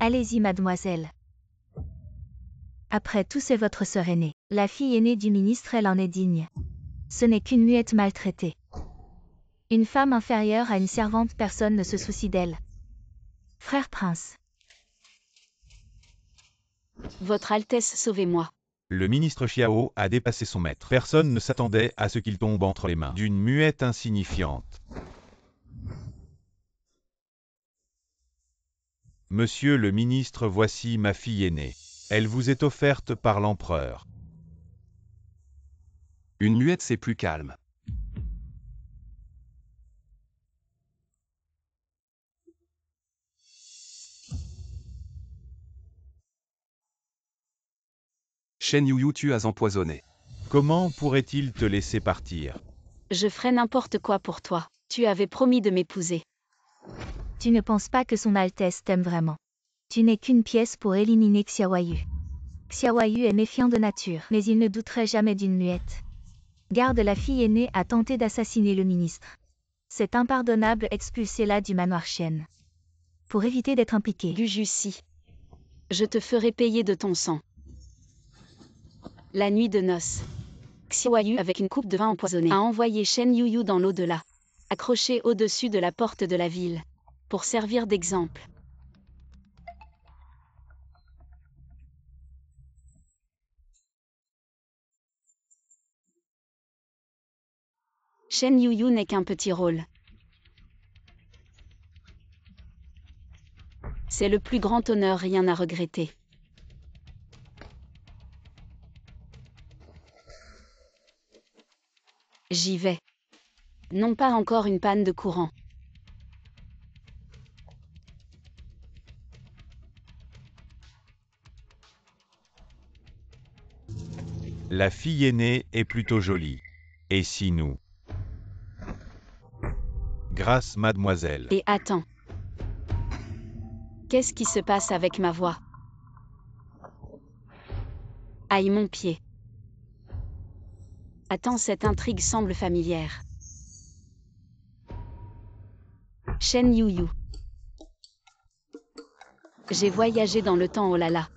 Allez-y, mademoiselle. Après tout, c'est votre sœur aînée. La fille aînée du ministre, elle en est digne. Ce n'est qu'une muette maltraitée. Une femme inférieure à une servante, personne ne se soucie d'elle. Frère prince. Votre Altesse, sauvez-moi. Le ministre Xiao a dépassé son maître. Personne ne s'attendait à ce qu'il tombe entre les mains d'une muette insignifiante. Monsieur le ministre, voici ma fille aînée. Elle vous est offerte par l'empereur. Une muette, c'est plus calme. Shen Yuyu, tu as empoisonné. Comment pourrait-il te laisser partir? Je ferai n'importe quoi pour toi. Tu avais promis de m'épouser. Tu ne penses pas que son Altesse t'aime vraiment. Tu n'es qu'une pièce pour éliminer Xiaoyu. Xiaoyu est méfiant de nature, mais il ne douterait jamais d'une muette. Garde, la fille aînée a tenté d'assassiner le ministre. C'est impardonnable, expulsez-la du manoir Chen. Pour éviter d'être impliqué. Gujussi. Je te ferai payer de ton sang. La nuit de noces. Xiaoyu, avec une coupe de vin empoisonnée, a envoyé Shen Yuyu dans l'au-delà, accroché au-dessus de la porte de la ville, pour servir d'exemple. Shen Yuyu n'est qu'un petit rôle. C'est le plus grand honneur, rien à regretter. J'y vais. Non, pas encore une panne de courant. La fille aînée est plutôt jolie. Et si nous? Grâce, mademoiselle. Et attends. Qu'est-ce qui se passe avec ma voix? Aïe, mon pied. Attends, cette intrigue semble familière. Shen Yuyu. J'ai voyagé dans le temps, oh là là.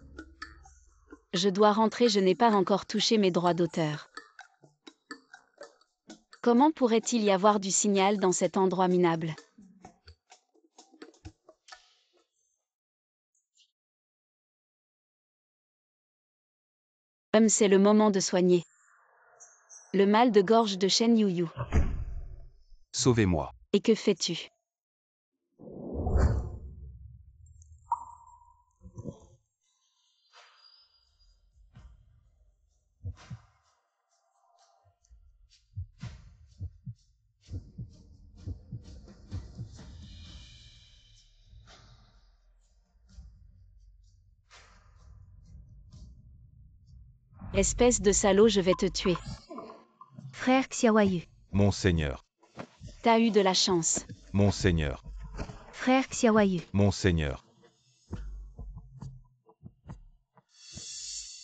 Je dois rentrer, je n'ai pas encore touché mes droits d'auteur. Comment pourrait-il y avoir du signal dans cet endroit minable? C'est le moment de soigner le mal de gorge de Shen Yuyu. Sauvez-moi. Et que fais-tu? Espèce de salaud, je vais te tuer. Frère Xiaoyu. Monseigneur. T'as eu de la chance. Monseigneur. Frère Xiaoyu. Monseigneur.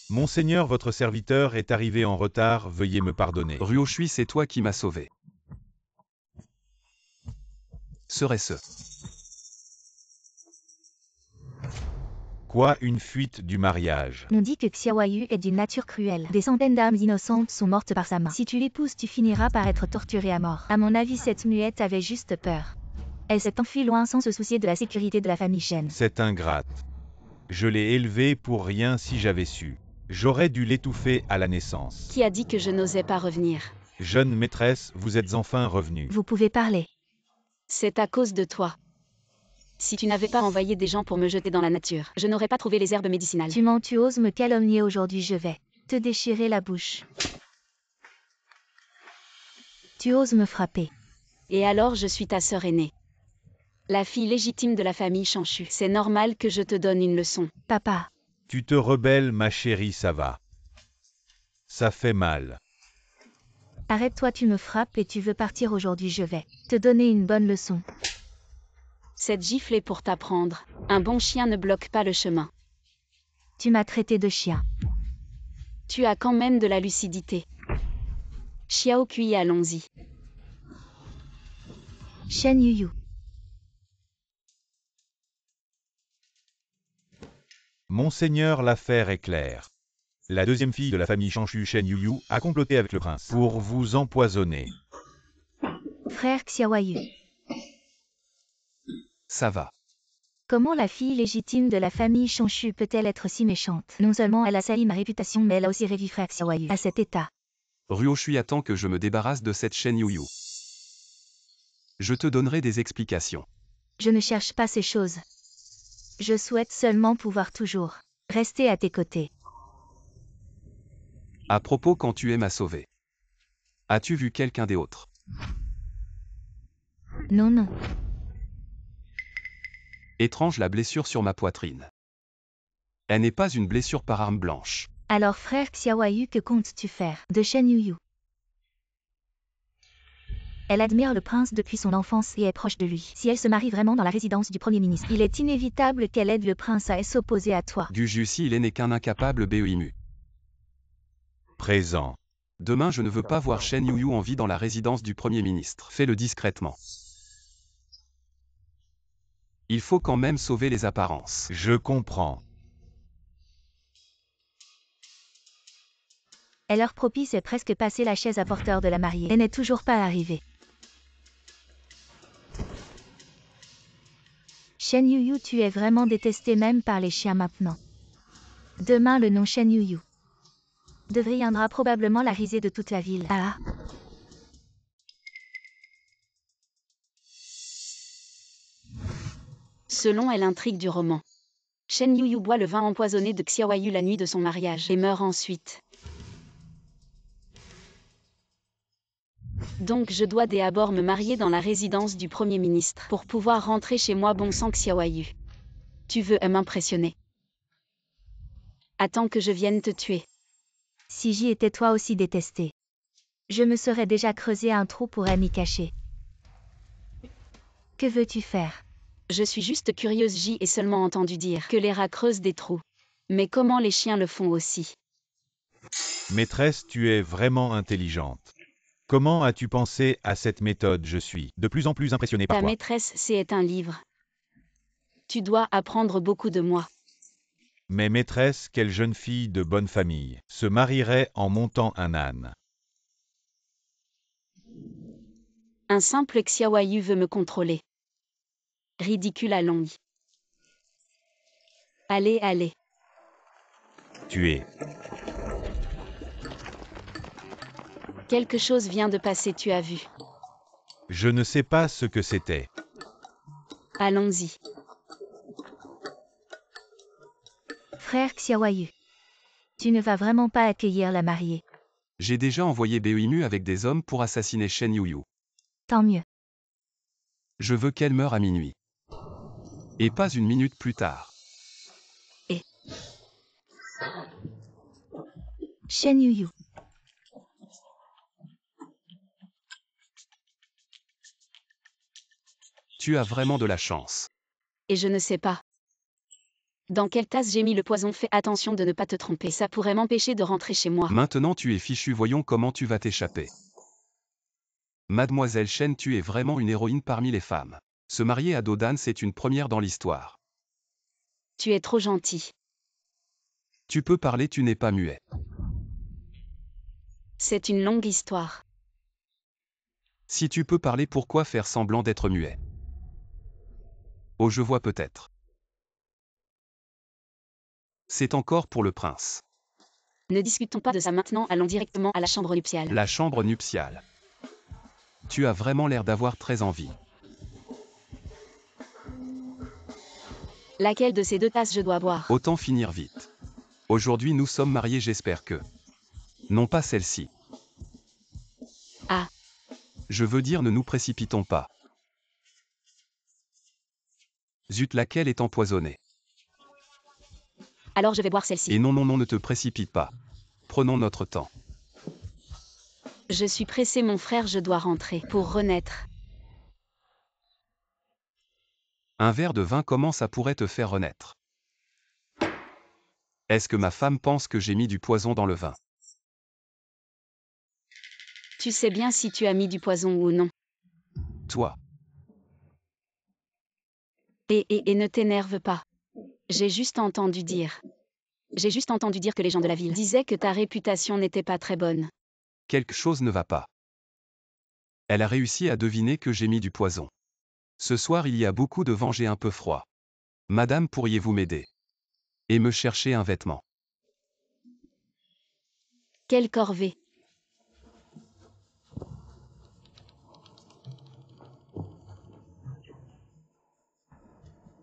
Monseigneur, votre serviteur est arrivé en retard, veuillez me pardonner. Ruoshui, c'est toi qui m'as sauvé. Serait-ce? Quoi, une fuite du mariage? On dit que Xiaoyu est d'une nature cruelle. Des centaines d'âmes innocentes sont mortes par sa main. Si tu l'épouses, tu finiras par être torturé à mort. À mon avis, cette muette avait juste peur. Elle s'est enfuie loin sans se soucier de la sécurité de la famille Shen. C'est ingrate. Je l'ai élevée pour rien, si j'avais su. J'aurais dû l'étouffer à la naissance. Qui a dit que je n'osais pas revenir? Jeune maîtresse, vous êtes enfin revenue. Vous pouvez parler. C'est à cause de toi. Si tu n'avais pas envoyé des gens pour me jeter dans la nature, je n'aurais pas trouvé les herbes médicinales. Tu mens, tu oses me calomnier aujourd'hui, je vais te déchirer la bouche. Tu oses me frapper. Et alors je suis ta sœur aînée. La fille légitime de la famille Shanshu. C'est normal que je te donne une leçon. Papa. Tu te rebelles, ma chérie, ça va. Ça fait mal. Arrête-toi, tu me frappes et tu veux partir aujourd'hui, je vais te donner une bonne leçon. Cette gifle est pour t'apprendre. Un bon chien ne bloque pas le chemin. Tu m'as traité de chien. Tu as quand même de la lucidité. Xiao Kui, allons-y. Shen Yuyu. Monseigneur, l'affaire est claire. La deuxième fille de la famille Shanshu, Shen Yuyu, a comploté avec le prince pour vous empoisonner. Frère Xiaoyu. Ça va. Comment la fille légitime de la famille Shanshu peut-elle être si méchante? Non seulement elle a sali ma réputation, mais elle a aussi réduit frère Xiaoyu à cet état. Ruoshui attend que je me débarrasse de cette Shen Yuyu. Je te donnerai des explications. Je ne cherche pas ces choses. Je souhaite seulement pouvoir toujours rester à tes côtés. À propos, quand tu es m'a sauvé. As-tu vu quelqu'un d'autre? Non, non. Étrange, la blessure sur ma poitrine. Elle n'est pas une blessure par arme blanche. Alors frère Xiaoyu, que comptes-tu faire de Shen Yuyu? Elle admire le prince depuis son enfance et est proche de lui. Si elle se marie vraiment dans la résidence du Premier ministre, il est inévitable qu'elle aide le prince à s'opposer à toi. Du Jussi, il n'est qu'un incapable BEIMU. Présent. Demain, je ne veux pas voir Shen Yuyu en vie dans la résidence du Premier ministre. Fais-le discrètement. Il faut quand même sauver les apparences. Je comprends. Elle leur propice est presque passée la chaise à porteur de la mariée. Elle n'est toujours pas arrivée. Shen Yuyu, tu es vraiment détesté même par les chiens maintenant. Demain, le nom Shen Yuyu deviendra probablement la risée de toute la ville. Ah. Selon elle, l'intrigue du roman. Shen Yuyu boit le vin empoisonné de Xiaoyu la nuit de son mariage et meurt ensuite. Donc je dois dès abord me marier dans la résidence du Premier ministre pour pouvoir rentrer chez moi bon sang Xiaoyu. Tu veux m'impressionner? Attends que je vienne te tuer. Si j'y étais toi aussi détesté, je me serais déjà creusé un trou pour m'y cacher. Que veux-tu faire? Je suis juste curieuse, j'y ai seulement entendu dire que les rats creusent des trous. Mais comment les chiens le font aussi? Maîtresse, tu es vraiment intelligente. Comment as-tu pensé à cette méthode? Je suis de plus en plus impressionné par Ta toi. maîtresse, c'est un livre. Tu dois apprendre beaucoup de moi. Mais maîtresse, quelle jeune fille de bonne famille se marierait en montant un âne? Un simple Xiaoyu veut me contrôler. Ridicule à l'ongli. Allez, allez. Tu es. Quelque chose vient de passer, tu as vu. Je ne sais pas ce que c'était. Allons-y. Frère Xiaoyu, tu ne vas vraiment pas accueillir la mariée. J'ai déjà envoyé BEIMU avec des hommes pour assassiner Shen Yuyu. Tant mieux. Je veux qu'elle meure à minuit. Et pas une minute plus tard. Shen Yuyu. Tu as vraiment de la chance. Et je ne sais pas. Dans quelle tasse j'ai mis le poison? Fais attention de ne pas te tromper, ça pourrait m'empêcher de rentrer chez moi. Maintenant tu es fichu, voyons comment tu vas t'échapper. Mademoiselle Shen, tu es vraiment une héroïne parmi les femmes. Se marier à Dodan, c'est une première dans l'histoire. Tu es trop gentil. Tu peux parler, tu n'es pas muet. C'est une longue histoire. Si tu peux parler, pourquoi faire semblant d'être muet? Oh, je vois peut-être. C'est encore pour le prince. Ne discutons pas de ça maintenant, allons directement à la chambre nuptiale. La chambre nuptiale. Tu as vraiment l'air d'avoir très envie. Laquelle de ces deux tasses je dois boire? Autant finir vite. Aujourd'hui nous sommes mariés, j'espère que... Non, pas celle-ci. Ah. Je veux dire, ne nous précipitons pas. Zut, laquelle est empoisonnée? Alors je vais boire celle-ci. Et non, non, non, ne te précipite pas. Prenons notre temps. Je suis pressé mon frère, je dois rentrer pour renaître. Un verre de vin, comment ça pourrait te faire renaître? Est-ce que ma femme pense que j'ai mis du poison dans le vin? Tu sais bien si tu as mis du poison ou non. Toi. Et ne t'énerve pas. J'ai juste entendu dire. J'ai juste entendu dire que les gens de la ville disaient que ta réputation n'était pas très bonne. Quelque chose ne va pas. Elle a réussi à deviner que j'ai mis du poison. Ce soir il y a beaucoup de vent, j'ai un peu froid. Madame, pourriez-vous m'aider? Et me chercher un vêtement. Quelle corvée!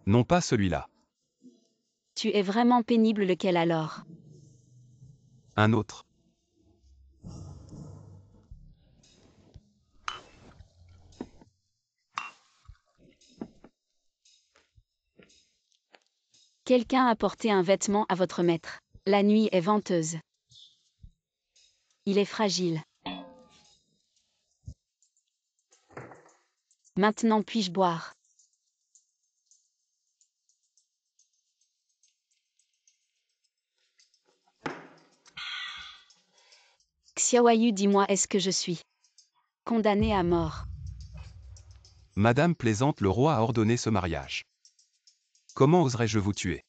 Non, pas celui-là. Tu es vraiment pénible, lequel alors? Un autre. Quelqu'un a porté un vêtement à votre maître. La nuit est venteuse. Il est fragile. Maintenant puis-je boire? Xiaoyu, dis-moi, est-ce que je suis condamné à mort? Madame plaisante, le roi a ordonné ce mariage. Comment oserais-je vous tuer?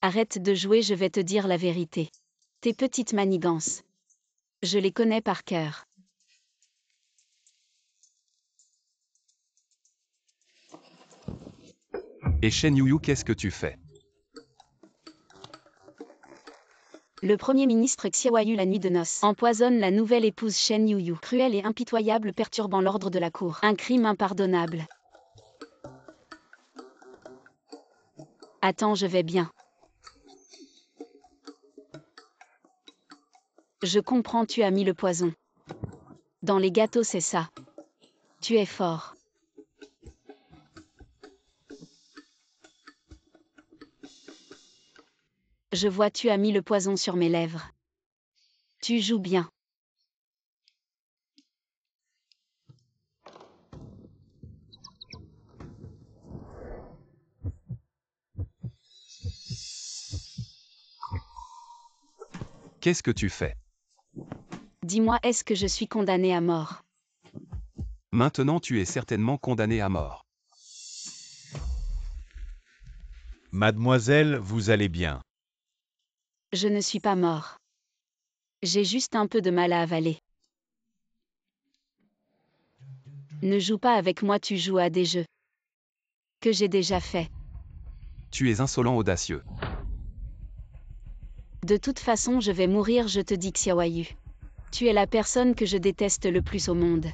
Arrête de jouer, je vais te dire la vérité. Tes petites manigances. Je les connais par cœur. Et Shen Yuyu, qu'est-ce que tu fais? Le premier ministre Xiaoyu, la nuit de noces, empoisonne la nouvelle épouse Shen Yuyu, cruelle et impitoyable, perturbant l'ordre de la cour. Un crime impardonnable. Attends, je vais bien. Je comprends, tu as mis le poison dans les gâteaux, c'est ça. Tu es fort. Je vois, tu as mis le poison sur mes lèvres. Tu joues bien. Qu'est-ce que tu fais? Dis-moi, est-ce que je suis condamné à mort? Maintenant tu es certainement condamné à mort. Mademoiselle, vous allez bien. Je ne suis pas mort. J'ai juste un peu de mal à avaler. Ne joue pas avec moi, tu joues à des jeux que j'ai déjà fait. Tu es insolent, audacieux. De toute façon, je vais mourir, je te dis, Xiaoyu. Tu es la personne que je déteste le plus au monde.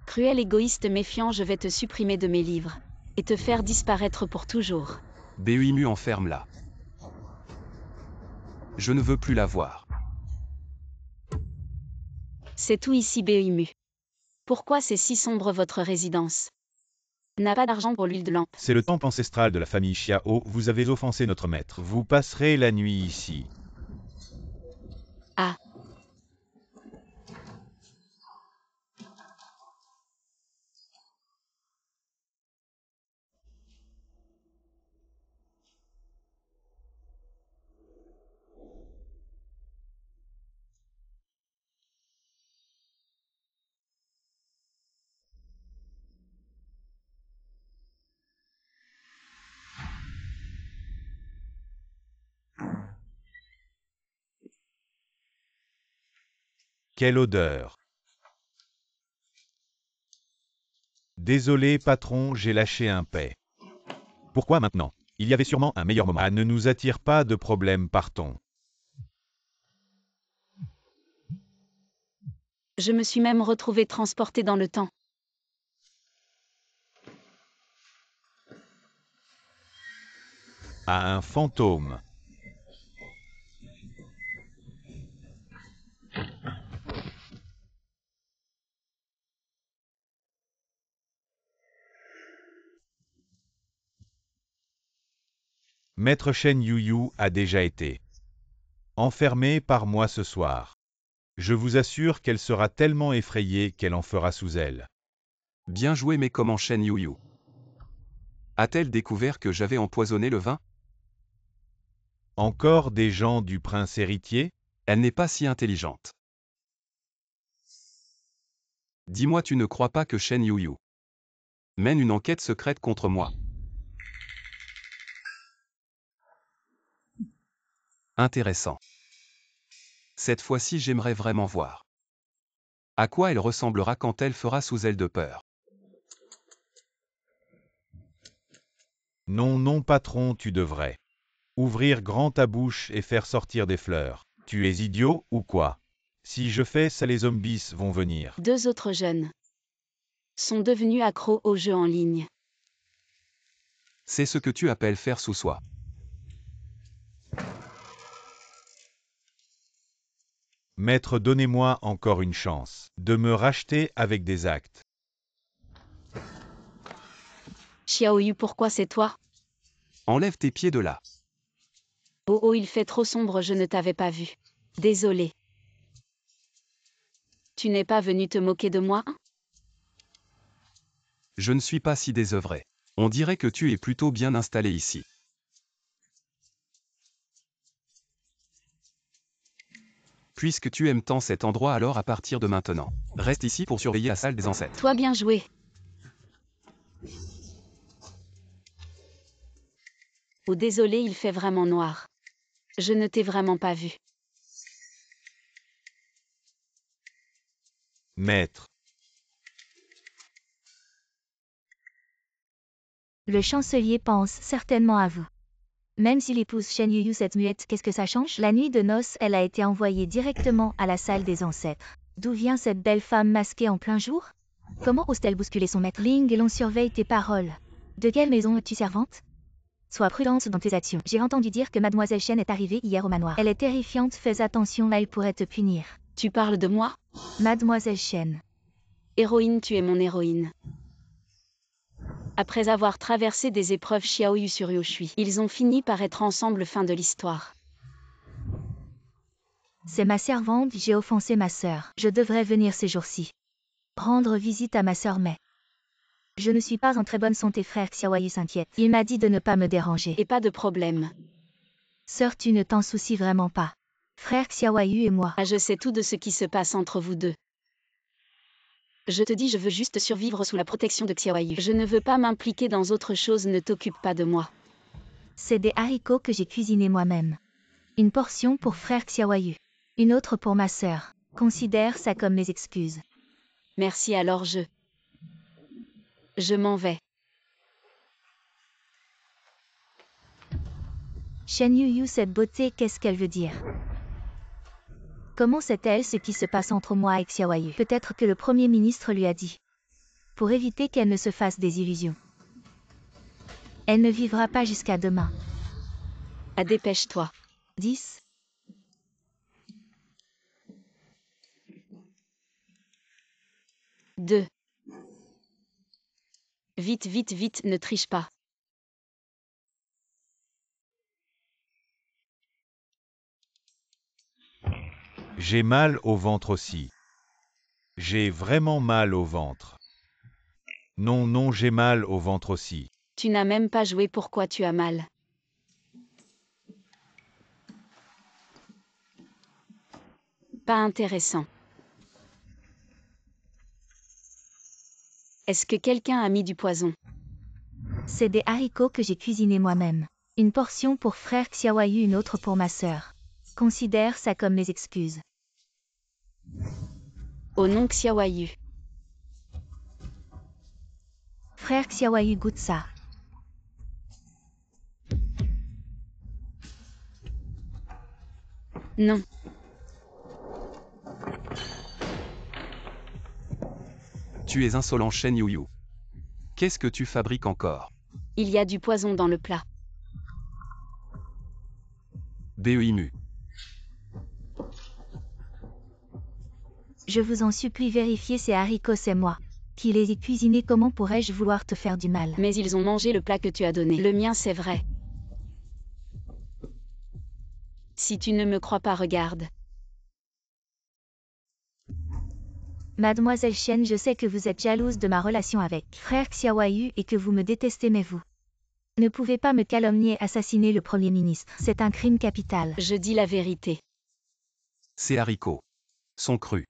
Cruel, égoïste, méfiant, je vais te supprimer de mes livres et te faire disparaître pour toujours. Béuimu, enferme-la. Je ne veux plus la voir. C'est tout ici, Béuimu. Pourquoi c'est si sombre votre résidence? N'a pas d'argent pour l'huile de lampe. C'est le temple ancestral de la famille Xiao, vous avez offensé notre maître. Vous passerez la nuit ici. Ah. Quelle odeur! Désolé patron, j'ai lâché un paix. Pourquoi maintenant? Il y avait sûrement un meilleur moment. Ah, ne nous attire pas de problème, partons. Je me suis même retrouvé transporté dans le temps. À un fantôme. Maître Shen Yuyu a déjà été enfermée par moi ce soir. Je vous assure qu'elle sera tellement effrayée qu'elle en fera sous elle. Bien joué, mais comment Shen Yuyu? A-t-elle découvert que j'avais empoisonné le vin? Encore des gens du prince héritier? Elle n'est pas si intelligente. Dis-moi, tu ne crois pas que Shen Yuyu mène une enquête secrète contre moi? Intéressant. Cette fois-ci j'aimerais vraiment voir. À quoi elle ressemblera quand elle fera sous elle de peur. Non, non, patron, tu devrais ouvrir grand ta bouche et faire sortir des fleurs. Tu es idiot, ou quoi? Si je fais ça, les zombies vont venir. 2 autres jeunes sont devenus accros aux jeux en ligne. C'est ce que tu appelles faire sous soi. Maître, donnez-moi encore une chance de me racheter avec des actes. Xiaoyu, pourquoi c'est toi? Enlève tes pieds de là. Oh oh, il fait trop sombre, je ne t'avais pas vu. Désolé. Tu n'es pas venu te moquer de moi? Je ne suis pas si désœuvré. On dirait que tu es plutôt bien installé ici. Puisque tu aimes tant cet endroit, alors à partir de maintenant, reste ici pour surveiller la salle des ancêtres. Toi, bien joué. Oh désolé, il fait vraiment noir. Je ne t'ai vraiment pas vu. Maître, Le chancelier pense certainement à vous. Même s'il épouse Shen Yuyu cette muette, qu'est-ce que ça change? La nuit de noces, elle a été envoyée directement à la salle des ancêtres. D'où vient cette belle femme masquée en plein jour? Comment ose-t-elle bousculer son maître? Ling, et l'on surveille tes paroles. De quelle maison es-tu servante? Sois prudente dans tes actions. J'ai entendu dire que Mademoiselle Shen est arrivée hier au manoir. Elle est terrifiante, fais attention, elle pourrait te punir. Tu parles de moi? Mademoiselle Shen. Héroïne, tu es mon héroïne. Après avoir traversé des épreuves Xiaoyu sur Yoshui, ils ont fini par être ensemble, fin de l'histoire. C'est ma servante, j'ai offensé ma sœur. Je devrais venir ces jours-ci rendre visite à ma sœur, mais je ne suis pas en très bonne santé, frère Xiaoyu s'inquiète. Il m'a dit de ne pas me déranger. Et pas de problème. Sœur, tu ne t'en soucies vraiment pas. Frère Xiaoyu et moi. Ah, je sais tout de ce qui se passe entre vous deux. Je te dis, je veux juste survivre sous la protection de Xiaoyu. Je ne veux pas m'impliquer dans autre chose, ne t'occupe pas de moi. C'est des haricots que j'ai cuisinés moi-même. Une portion pour frère Xiaoyu. Une autre pour ma sœur. Considère ça comme mes excuses. Merci, alors je m'en vais. Shen Yuyu, cette beauté, qu'est-ce qu'elle veut dire? Comment sait-elle ce qui se passe entre moi et Xiaoyu? Peut-être que le Premier ministre lui a dit. Pour éviter qu'elle ne se fasse des illusions. Elle ne vivra pas jusqu'à demain. Ah, dépêche-toi. 10. Deux. Vite, vite, vite, ne triche pas. j'ai mal au ventre aussi. J'ai vraiment mal au ventre. Non, non, j'ai mal au ventre aussi. Tu n'as même pas joué, pourquoi tu as mal? Pas intéressant. Est-ce que quelqu'un a mis du poison? C'est des haricots que j'ai cuisinés moi-même. Une portion pour frère Xiaoyu, une autre pour ma sœur. Considère ça comme mes excuses. Oh non, Xiaoyu. Frère Xiaoyu, goûte ça. Non. Tu es insolent, Shen Yuyu. Qu'est-ce que tu fabriques encore? Il y a du poison dans le plat. BEIMU. Je vous en supplie, vérifiez ces haricots, c'est moi qui les ai cuisinés, comment pourrais-je vouloir te faire du mal? Mais ils ont mangé le plat que tu as donné. Le mien, c'est vrai. Si tu ne me crois pas, regarde. Mademoiselle Shen, je sais que vous êtes jalouse de ma relation avec frère Xiaoyu et que vous me détestez, mais vous ne pouvez pas me calomnier, assassiner le Premier ministre. C'est un crime capital. Je dis la vérité. Ces haricots sont crus.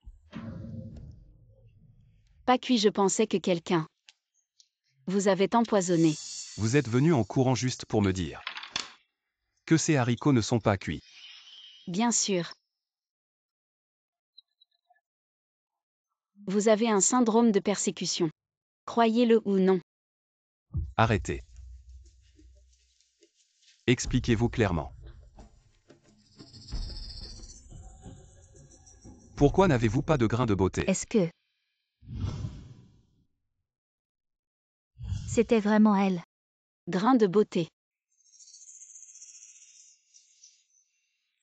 Pas cuit, je pensais que quelqu'un vous avait empoisonné. Vous êtes venu en courant juste pour me dire que ces haricots ne sont pas cuits. Bien sûr. Vous avez un syndrome de persécution. Croyez-le ou non. Arrêtez. Expliquez-vous clairement. Pourquoi n'avez-vous pas de grain de beauté? Est-ce que c'était vraiment elle? Grain de beauté.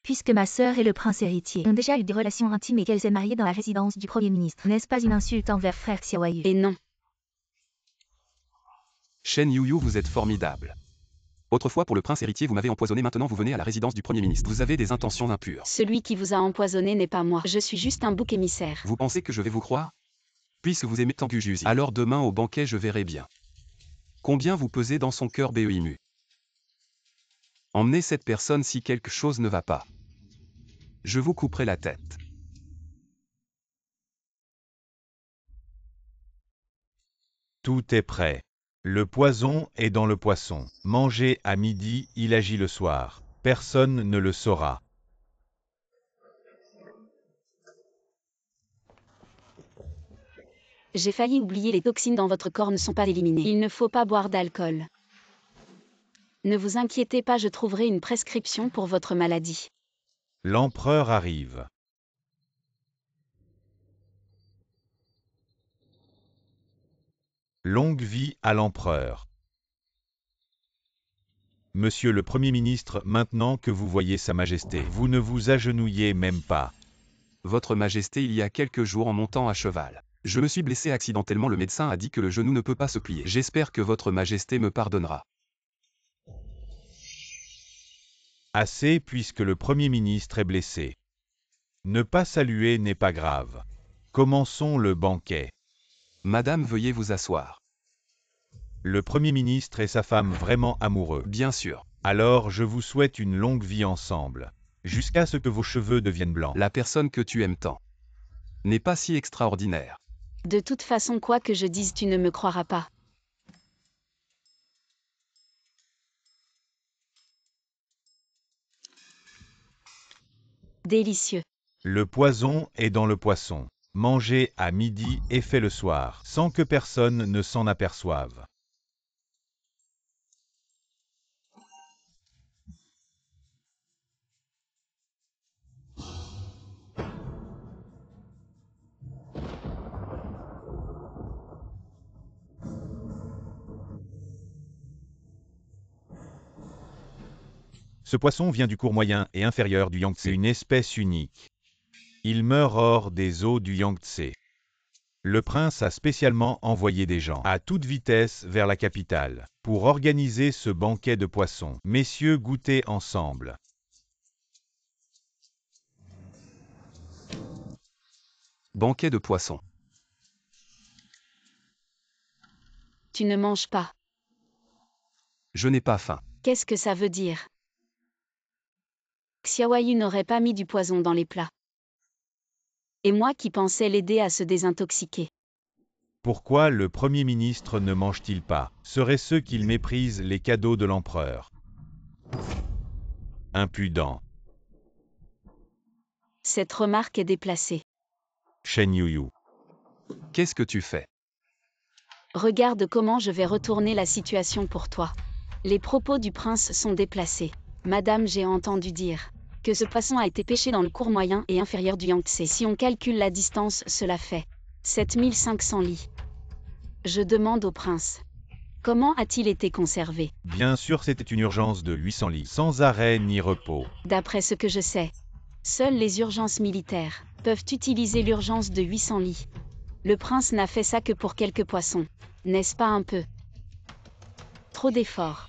Puisque ma sœur et le prince héritier ont déjà eu des relations intimes et qu'elle s'est mariée dans la résidence du Premier ministre, n'est-ce pas une insulte envers frère Xiaoyu? Et non. Shen Yuyu, vous êtes formidable. Autrefois pour le prince héritier vous m'avez empoisonné, maintenant vous venez à la résidence du Premier ministre. Vous avez des intentions impures. Celui qui vous a empoisonné n'est pas moi. Je suis juste un bouc émissaire. Vous pensez que je vais vous croire? Puisque vous aimez tant Gujuzi, alors demain au banquet je verrai bien. Combien vous pesez dans son cœur BEIMU. Emmenez cette personne si quelque chose ne va pas. Je vous couperai la tête. Tout est prêt. Le poison est dans le poisson. Mangé à midi, il agit le soir. Personne ne le saura. J'ai failli oublier, les toxines dans votre corps ne sont pas éliminées. Il ne faut pas boire d'alcool. Ne vous inquiétez pas, je trouverai une prescription pour votre maladie. L'empereur arrive. Longue vie à l'empereur. Monsieur le Premier ministre, maintenant que vous voyez Sa Majesté, vous ne vous agenouillez même pas. Votre Majesté, il y a quelques jours en montant à cheval, je me suis blessé accidentellement, le médecin a dit que le genou ne peut pas se plier. J'espère que votre Majesté me pardonnera. Assez puisque le Premier ministre est blessé. Ne pas saluer n'est pas grave. Commençons le banquet. Madame, veuillez vous asseoir. Le Premier ministre et sa femme vraiment amoureux. Bien sûr. Alors je vous souhaite une longue vie ensemble, jusqu'à ce que vos cheveux deviennent blancs. La personne que tu aimes tant n'est pas si extraordinaire. De toute façon, quoi que je dise, tu ne me croiras pas. Délicieux. Le poison est dans le poisson. Mangé à midi et fait le soir, sans que personne ne s'en aperçoive. Ce poisson vient du cours moyen et inférieur du Yangtze, une espèce unique. Il meurt hors des eaux du Yangtze. Le prince a spécialement envoyé des gens à toute vitesse vers la capitale pour organiser ce banquet de poissons. Messieurs, goûtez ensemble. Banquet de poissons. Tu ne manges pas. Je n'ai pas faim. Qu'est-ce que ça veut dire? Xiaoyu n'aurait pas mis du poison dans les plats. Et moi qui pensais l'aider à se désintoxiquer. Pourquoi le Premier ministre ne mange-t-il pas? Serait-ce qu'il méprise les cadeaux de l'empereur? Impudent. Cette remarque est déplacée. Shen Yuyu. Qu'est-ce que tu fais? Regarde comment je vais retourner la situation pour toi. Les propos du prince sont déplacés. Madame, j'ai entendu dire que ce poisson a été pêché dans le cours moyen et inférieur du Yangtze. Si on calcule la distance, cela fait 7500 lis. Je demande au prince, comment a-t-il été conservé? Bien sûr, c'était une urgence de 800 lits, sans arrêt ni repos. D'après ce que je sais, seules les urgences militaires peuvent utiliser l'urgence de 800 lits. Le prince n'a fait ça que pour quelques poissons. N'est-ce pas un peu trop d'efforts?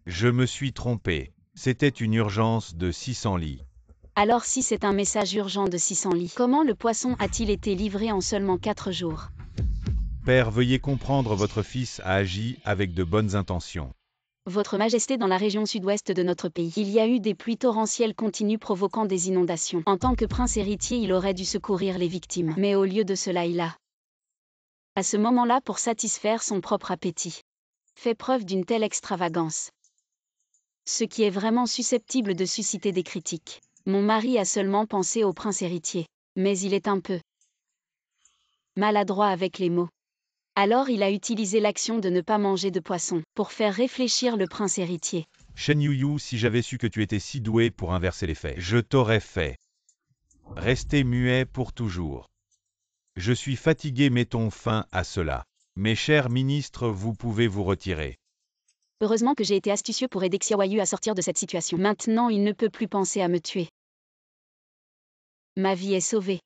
Je me suis trompé. C'était une urgence de 600 lits. Alors si c'est un message urgent de 600 lits, comment le poisson a-t-il été livré en seulement 4 jours? Père, veuillez comprendre, votre fils a agi avec de bonnes intentions. Votre Majesté, dans la région sud-ouest de notre pays, il y a eu des pluies torrentielles continues provoquant des inondations. En tant que prince héritier, il aurait dû secourir les victimes. Mais au lieu de cela, il a, à ce moment-là, pour satisfaire son propre appétit, fait preuve d'une telle extravagance. Ce qui est vraiment susceptible de susciter des critiques. Mon mari a seulement pensé au prince héritier. Mais il est un peu maladroit avec les mots. Alors il a utilisé l'action de ne pas manger de poisson, pour faire réfléchir le prince héritier. Shen Yuyu, si j'avais su que tu étais si doué pour inverser les faits, je t'aurais fait rester muet pour toujours. Je suis fatigué, mettons fin à cela. Mes chers ministres, vous pouvez vous retirer. Heureusement que j'ai été astucieux pour aider Xiaoyu à sortir de cette situation. Maintenant il ne peut plus penser à me tuer. Ma vie est sauvée.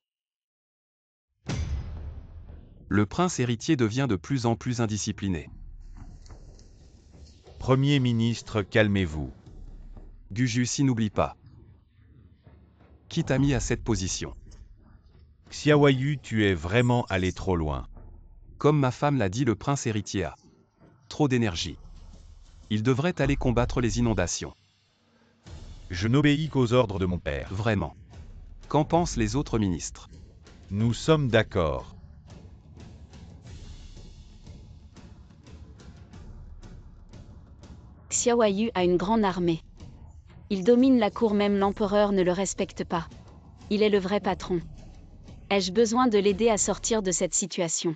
Le prince héritier devient de plus en plus indiscipliné. Premier ministre, calmez-vous. Gujusi n'oublie pas. Qui t'a mis à cette position? Xiaoyu, tu es vraiment allé trop loin. Comme ma femme l'a dit, le prince héritier a trop d'énergie. Il devrait aller combattre les inondations. Je n'obéis qu'aux ordres de mon père. Vraiment. Qu'en pensent les autres ministres? Nous sommes d'accord. Xiaoyu a une grande armée. Il domine la cour, même l'empereur ne le respecte pas. Il est le vrai patron. Ai-je besoin de l'aider à sortir de cette situation?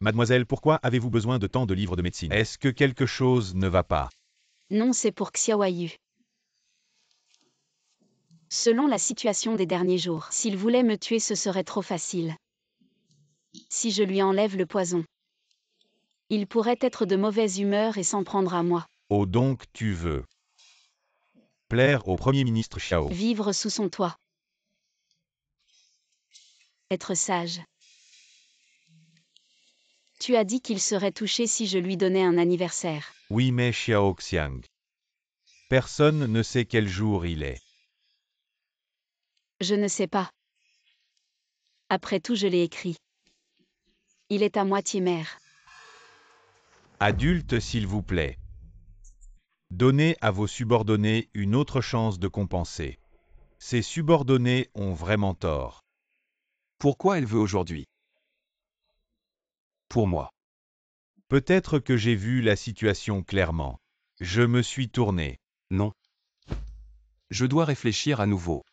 Mademoiselle, pourquoi avez-vous besoin de tant de livres de médecine? Est-ce que quelque chose ne va pas? Non, c'est pour Xiaoyu. Selon la situation des derniers jours, s'il voulait me tuer, ce serait trop facile. Si je lui enlève le poison, il pourrait être de mauvaise humeur et s'en prendre à moi. Oh, donc tu veux plaire au Premier ministre Xiao. Vivre sous son toit. Être sage. Tu as dit qu'il serait touché si je lui donnais un anniversaire. Oui, mais Xiao Xiang. Personne ne sait quel jour il est. Je ne sais pas. Après tout, je l'ai écrit. Il est à moitié mère. Adulte, s'il vous plaît. Donnez à vos subordonnés une autre chance de compenser. Ces subordonnés ont vraiment tort. Pourquoi elle veut aujourd'hui? Pour moi. Peut-être que j'ai vu la situation clairement. Je me suis tourné. Non. Je dois réfléchir à nouveau.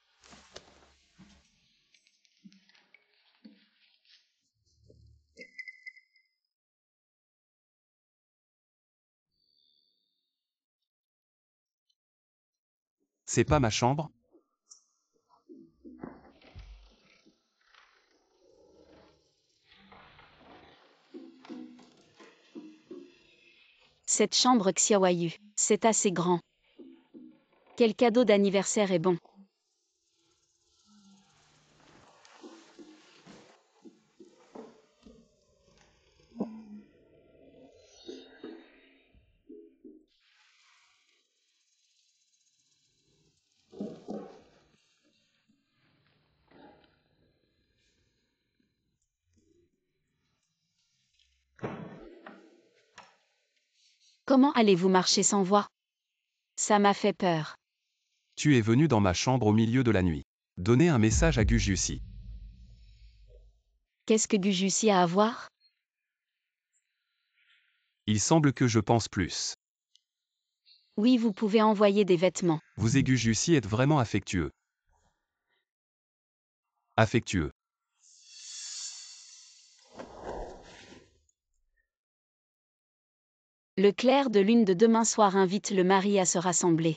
C'est pas ma chambre? Cette chambre Xiaoyu, c'est assez grand. Quel cadeau d'anniversaire est bon? Comment allez-vous marcher sans voix? Ça m'a fait peur. Tu es venu dans ma chambre au milieu de la nuit. Donnez un message à Gujusi. Qu'est-ce que Gujusi a à voir? Il semble que je pense plus. Oui, vous pouvez envoyer des vêtements. Vous et Gujusi êtes vraiment affectueux. Affectueux. Le clair de lune de demain soir invite le mari à se rassembler.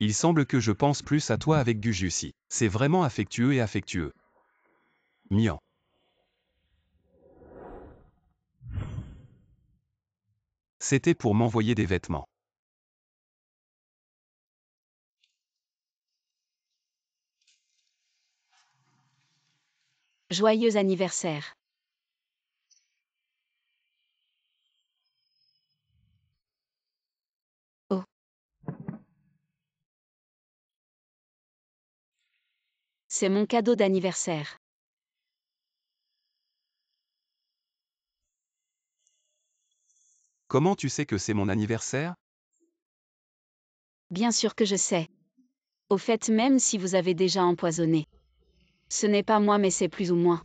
Il semble que je pense plus à toi avec Gujusi. C'est vraiment affectueux et affectueux. Mian. C'était pour m'envoyer des vêtements. Joyeux anniversaire. Oh. C'est mon cadeau d'anniversaire. Comment tu sais que c'est mon anniversaire? Bien sûr que je sais. Au fait, même si vous avez déjà empoisonné. Ce n'est pas moi, mais c'est plus ou moins.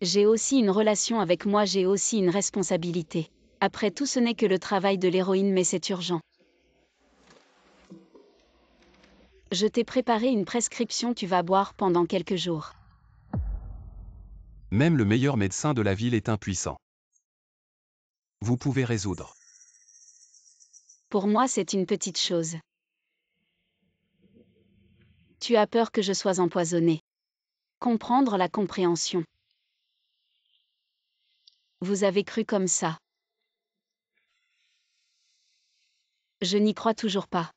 J'ai aussi une relation avec moi, j'ai aussi une responsabilité. Après tout, ce n'est que le travail de l'héroïne, mais c'est urgent. Je t'ai préparé une prescription, tu vas boire pendant quelques jours. Même le meilleur médecin de la ville est impuissant. Vous pouvez résoudre. Pour moi, c'est une petite chose. Tu as peur que je sois empoisonné. Comprendre la compréhension. Vous avez cru comme ça. Je n'y crois toujours pas.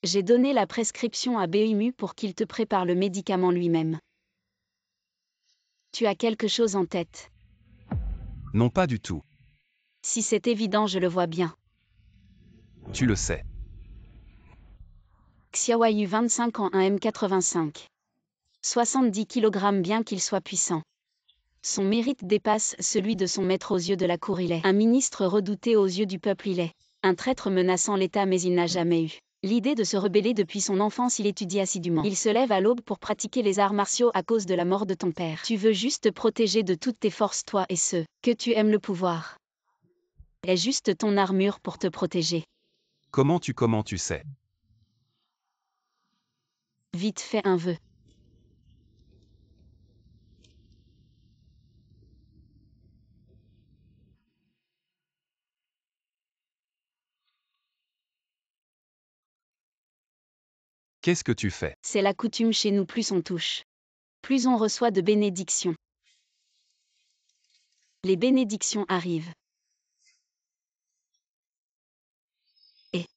J'ai donné la prescription à BIMU pour qu'il te prépare le médicament lui-même. Tu as quelque chose en tête. Non, pas du tout. Si c'est évident, je le vois bien. Tu le sais. Xiaoyu 25 ans 1 M85. 70 kg bien qu'il soit puissant. Son mérite dépasse celui de son maître aux yeux de la cour, il est un ministre redouté aux yeux du peuple, il est un traître menaçant l'État, mais il n'a jamais eu l'idée de se rebeller depuis son enfance, il étudie assidûment. Il se lève à l'aube pour pratiquer les arts martiaux à cause de la mort de ton père. Tu veux juste te protéger de toutes tes forces, toi et ceux que tu aimes. Le pouvoir est juste ton armure pour te protéger. Comment tu sais? Vite, fais un vœu. Qu'est-ce que tu fais? C'est la coutume chez nous, plus on touche, plus on reçoit de bénédictions. Les bénédictions arrivent. Et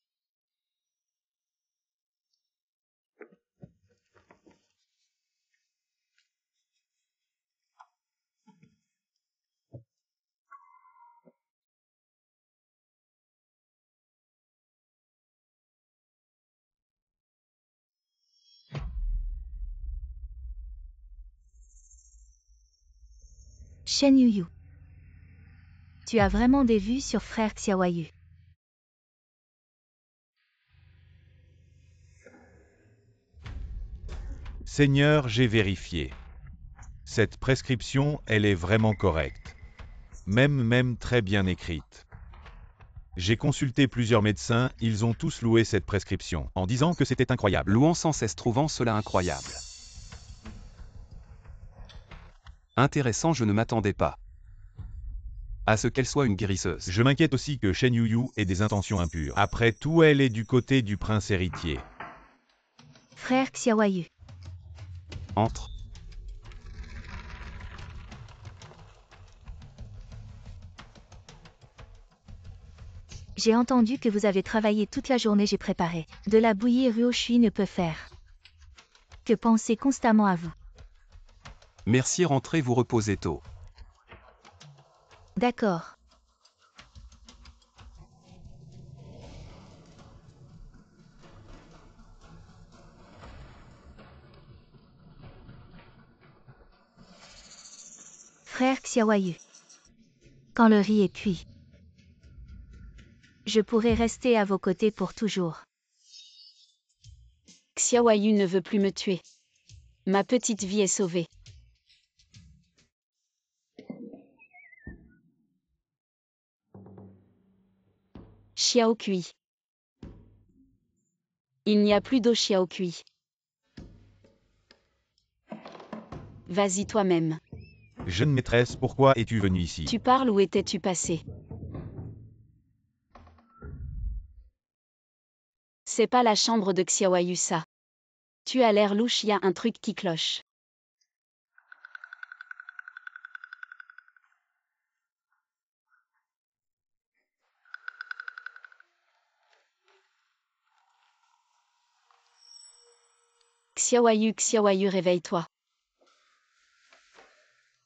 Shen Yuyu. Tu as vraiment des vues sur frère Xiaoyu. Seigneur, j'ai vérifié. Cette prescription, elle est vraiment correcte. Même très bien écrite. J'ai consulté plusieurs médecins, ils ont tous loué cette prescription, en disant que c'était incroyable. Louant sans cesse, trouvant cela incroyable. Intéressant, je ne m'attendais pas à ce qu'elle soit une guérisseuse. Je m'inquiète aussi que Shen Yuyu ait des intentions impures. Après tout, elle est du côté du prince héritier. Frère Xiaoyu. Entre. J'ai entendu que vous avez travaillé toute la journée, j'ai préparé de la bouillie, Ruo Shui ne peut faire que penser constamment à vous. Merci, rentrez vous reposer tôt. D'accord. Frère Xiaoyu. Quand le riz est cuit, je pourrai rester à vos côtés pour toujours. Xiaoyu ne veut plus me tuer. Ma petite vie est sauvée. Xiao Kui. Il n'y a plus d'eau, Xiao Kui. Vas-y toi-même. Jeune maîtresse, pourquoi es-tu venue ici? Tu parles, où étais-tu passé? C'est pas la chambre de Xiaoyu, ça. Tu as l'air louche, y a un truc qui cloche. Xiaoyu, réveille-toi.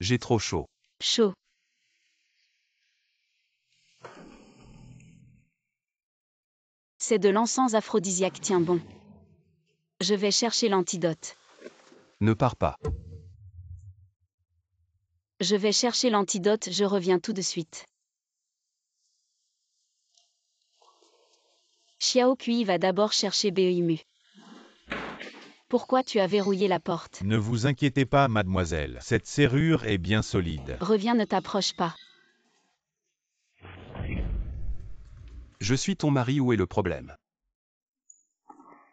J'ai trop chaud. Chaud. C'est de l'encens aphrodisiaque, tiens bon. Je vais chercher l'antidote. Ne pars pas. Je vais chercher l'antidote, je reviens tout de suite. Xiao Kui va d'abord chercher Beoimu. Pourquoi tu as verrouillé la porte? Ne vous inquiétez pas, mademoiselle. Cette serrure est bien solide. Reviens, ne t'approche pas. Je suis ton mari, où est le problème?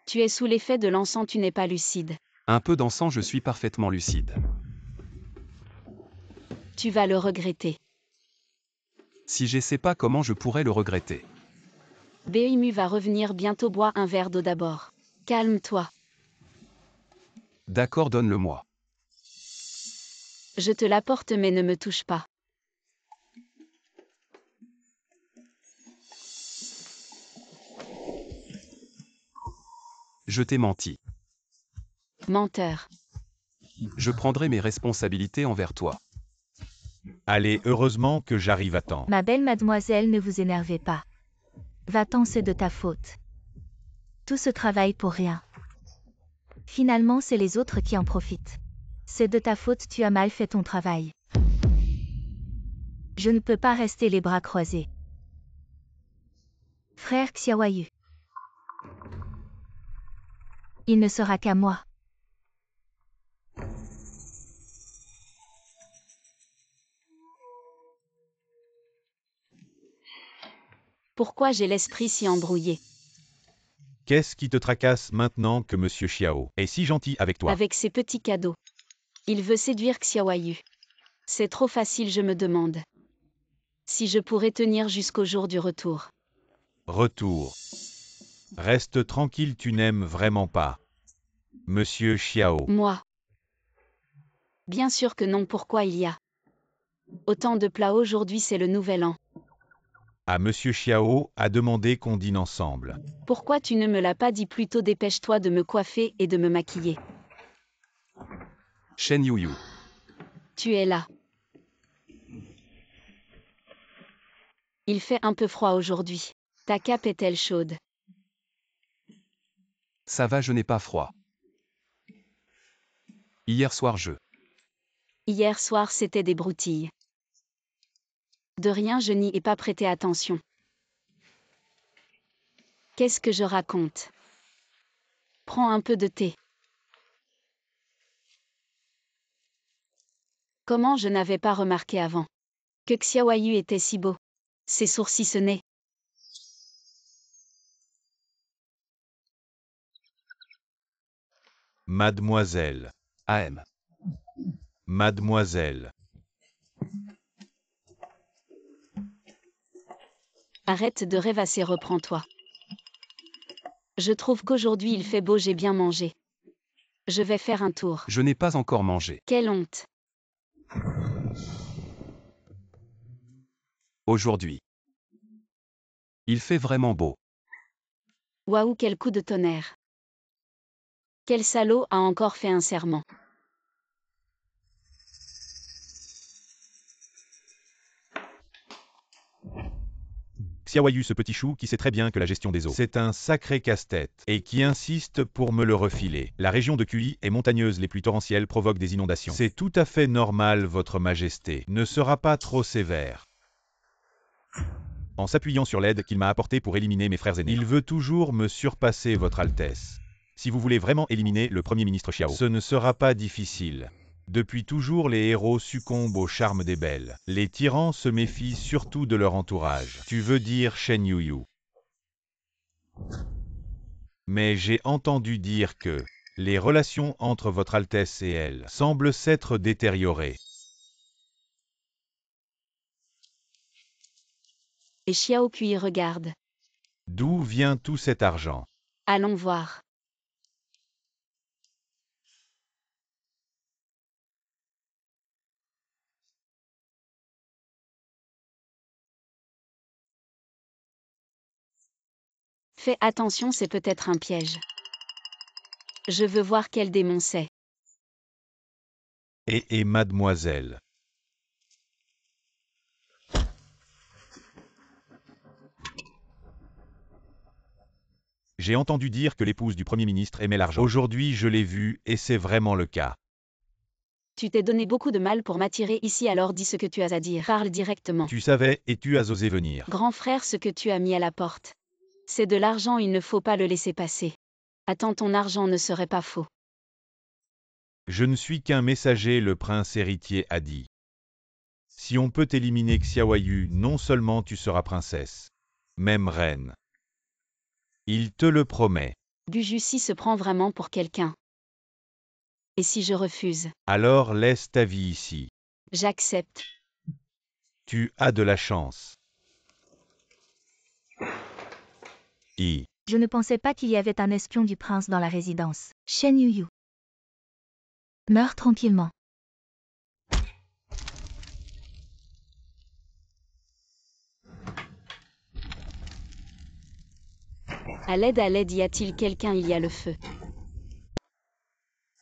Tu es sous l'effet de l'encens, tu n'es pas lucide. Un peu d'encens, je suis parfaitement lucide. Tu vas le regretter. Si je sais pas comment je pourrais le regretter. Beoimu va revenir bientôt, bois un verre d'eau d'abord. Calme-toi. D'accord, donne-le-moi. Je te l'apporte mais ne me touche pas. Je t'ai menti. Menteur. Je prendrai mes responsabilités envers toi. Allez, heureusement que j'arrive à temps. Ma belle mademoiselle, ne vous énervez pas. Va-t'en, c'est de ta faute. Tout ce travail pour rien. Finalement, c'est les autres qui en profitent. C'est de ta faute, tu as mal fait ton travail. Je ne peux pas rester les bras croisés. Frère Xiaoyu. Il ne sera qu'à moi. Pourquoi j'ai l'esprit si embrouillé? Qu'est-ce qui te tracasse maintenant que Monsieur Xiao est si gentil avec toi? Avec ses petits cadeaux. Il veut séduire Xiaoyu. C'est trop facile, je me demande. Si je pourrais tenir jusqu'au jour du retour. Retour. Reste tranquille, tu n'aimes vraiment pas Monsieur Xiao. Moi. Bien sûr que non, pourquoi il y a autant de plats aujourd'hui, c'est le nouvel an. À Monsieur Xiao a demandé qu'on dîne ensemble. Pourquoi tu ne me l'as pas dit plus tôt? Dépêche-toi de me coiffer et de me maquiller. Shen Yuyu. Tu es là. Il fait un peu froid aujourd'hui. Ta cape est-elle chaude? Ça va, je n'ai pas froid. Hier soir Hier soir, c'était des broutilles. De rien, je n'y ai pas prêté attention. Qu'est-ce que je raconte? Prends un peu de thé. Comment je n'avais pas remarqué avant que Xiaoyu était si beau? Ses sourcils ce nez. Mademoiselle. AM. Mademoiselle. Arrête de rêvasser, reprends-toi. Je trouve qu'aujourd'hui il fait beau, j'ai bien mangé. Je vais faire un tour. Je n'ai pas encore mangé. Quelle honte. Aujourd'hui. Il fait vraiment beau. Waouh, quel coup de tonnerre. Quel salaud a encore fait un serment. Xiaoyu, ce petit chou qui sait très bien que la gestion des eaux, c'est un sacré casse-tête, et qui insiste pour me le refiler. La région de QI et montagneuse, les pluies torrentielles provoquent des inondations. C'est tout à fait normal, votre majesté. Ne sera pas trop sévère. En s'appuyant sur l'aide qu'il m'a apportée pour éliminer mes frères aînés. Il veut toujours me surpasser, votre Altesse. Si vous voulez vraiment éliminer le Premier ministre Xiao, ce ne sera pas difficile. Depuis toujours, les héros succombent au charme des belles. Les tyrans se méfient surtout de leur entourage. Tu veux dire Shen Yuyu. Mais j'ai entendu dire que les relations entre votre Altesse et elle semblent s'être détériorées. Et Xiao Kui regarde. D'où vient tout cet argent? Allons voir. Fais attention, c'est peut-être un piège. Je veux voir quel démon c'est. Et mademoiselle. J'ai entendu dire que l'épouse du Premier ministre aimait l'argent. Aujourd'hui, je l'ai vu, et c'est vraiment le cas. Tu t'es donné beaucoup de mal pour m'attirer ici, alors dis ce que tu as à dire. Parle directement. Tu savais, et tu as osé venir. Grand frère, ce que tu as mis à la porte. C'est de l'argent, il ne faut pas le laisser passer. Attends, ton argent ne serait pas faux. Je ne suis qu'un messager, le prince héritier a dit. Si on peut éliminer Xiaoyu, non seulement tu seras princesse, même reine. Il te le promet. Gu Juxi se prend vraiment pour quelqu'un. Et si je refuse? Alors laisse ta vie ici. J'accepte. Tu as de la chance. Je ne pensais pas qu'il y avait un espion du prince dans la résidence. Shen Yuyu. Meurs tranquillement. À l'aide, y a-t-il quelqu'un? Il y a le feu.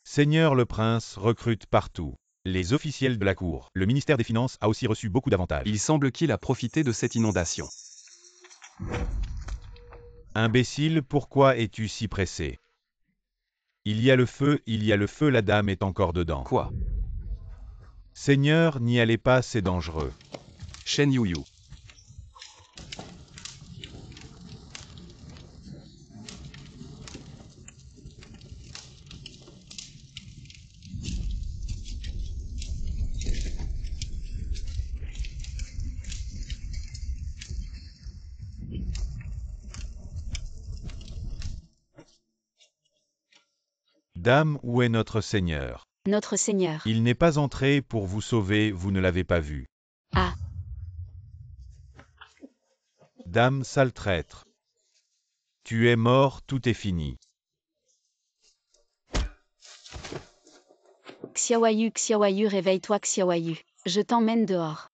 Seigneur le prince recrute partout. Les officiels de la cour. Le ministère des Finances a aussi reçu beaucoup d'avantages. Il semble qu'il a profité de cette inondation. Imbécile, pourquoi es-tu si pressé? Il y a le feu, la dame est encore dedans. Quoi? Seigneur, n'y allez pas, c'est dangereux. Shen Yuyu. Dame, où est notre Seigneur? Notre Seigneur. Il n'est pas entré pour vous sauver, vous ne l'avez pas vu. Ah. Dame, sale traître. Tu es mort, tout est fini. Xiaoyu, réveille-toi Xiaoyu. Je t'emmène dehors.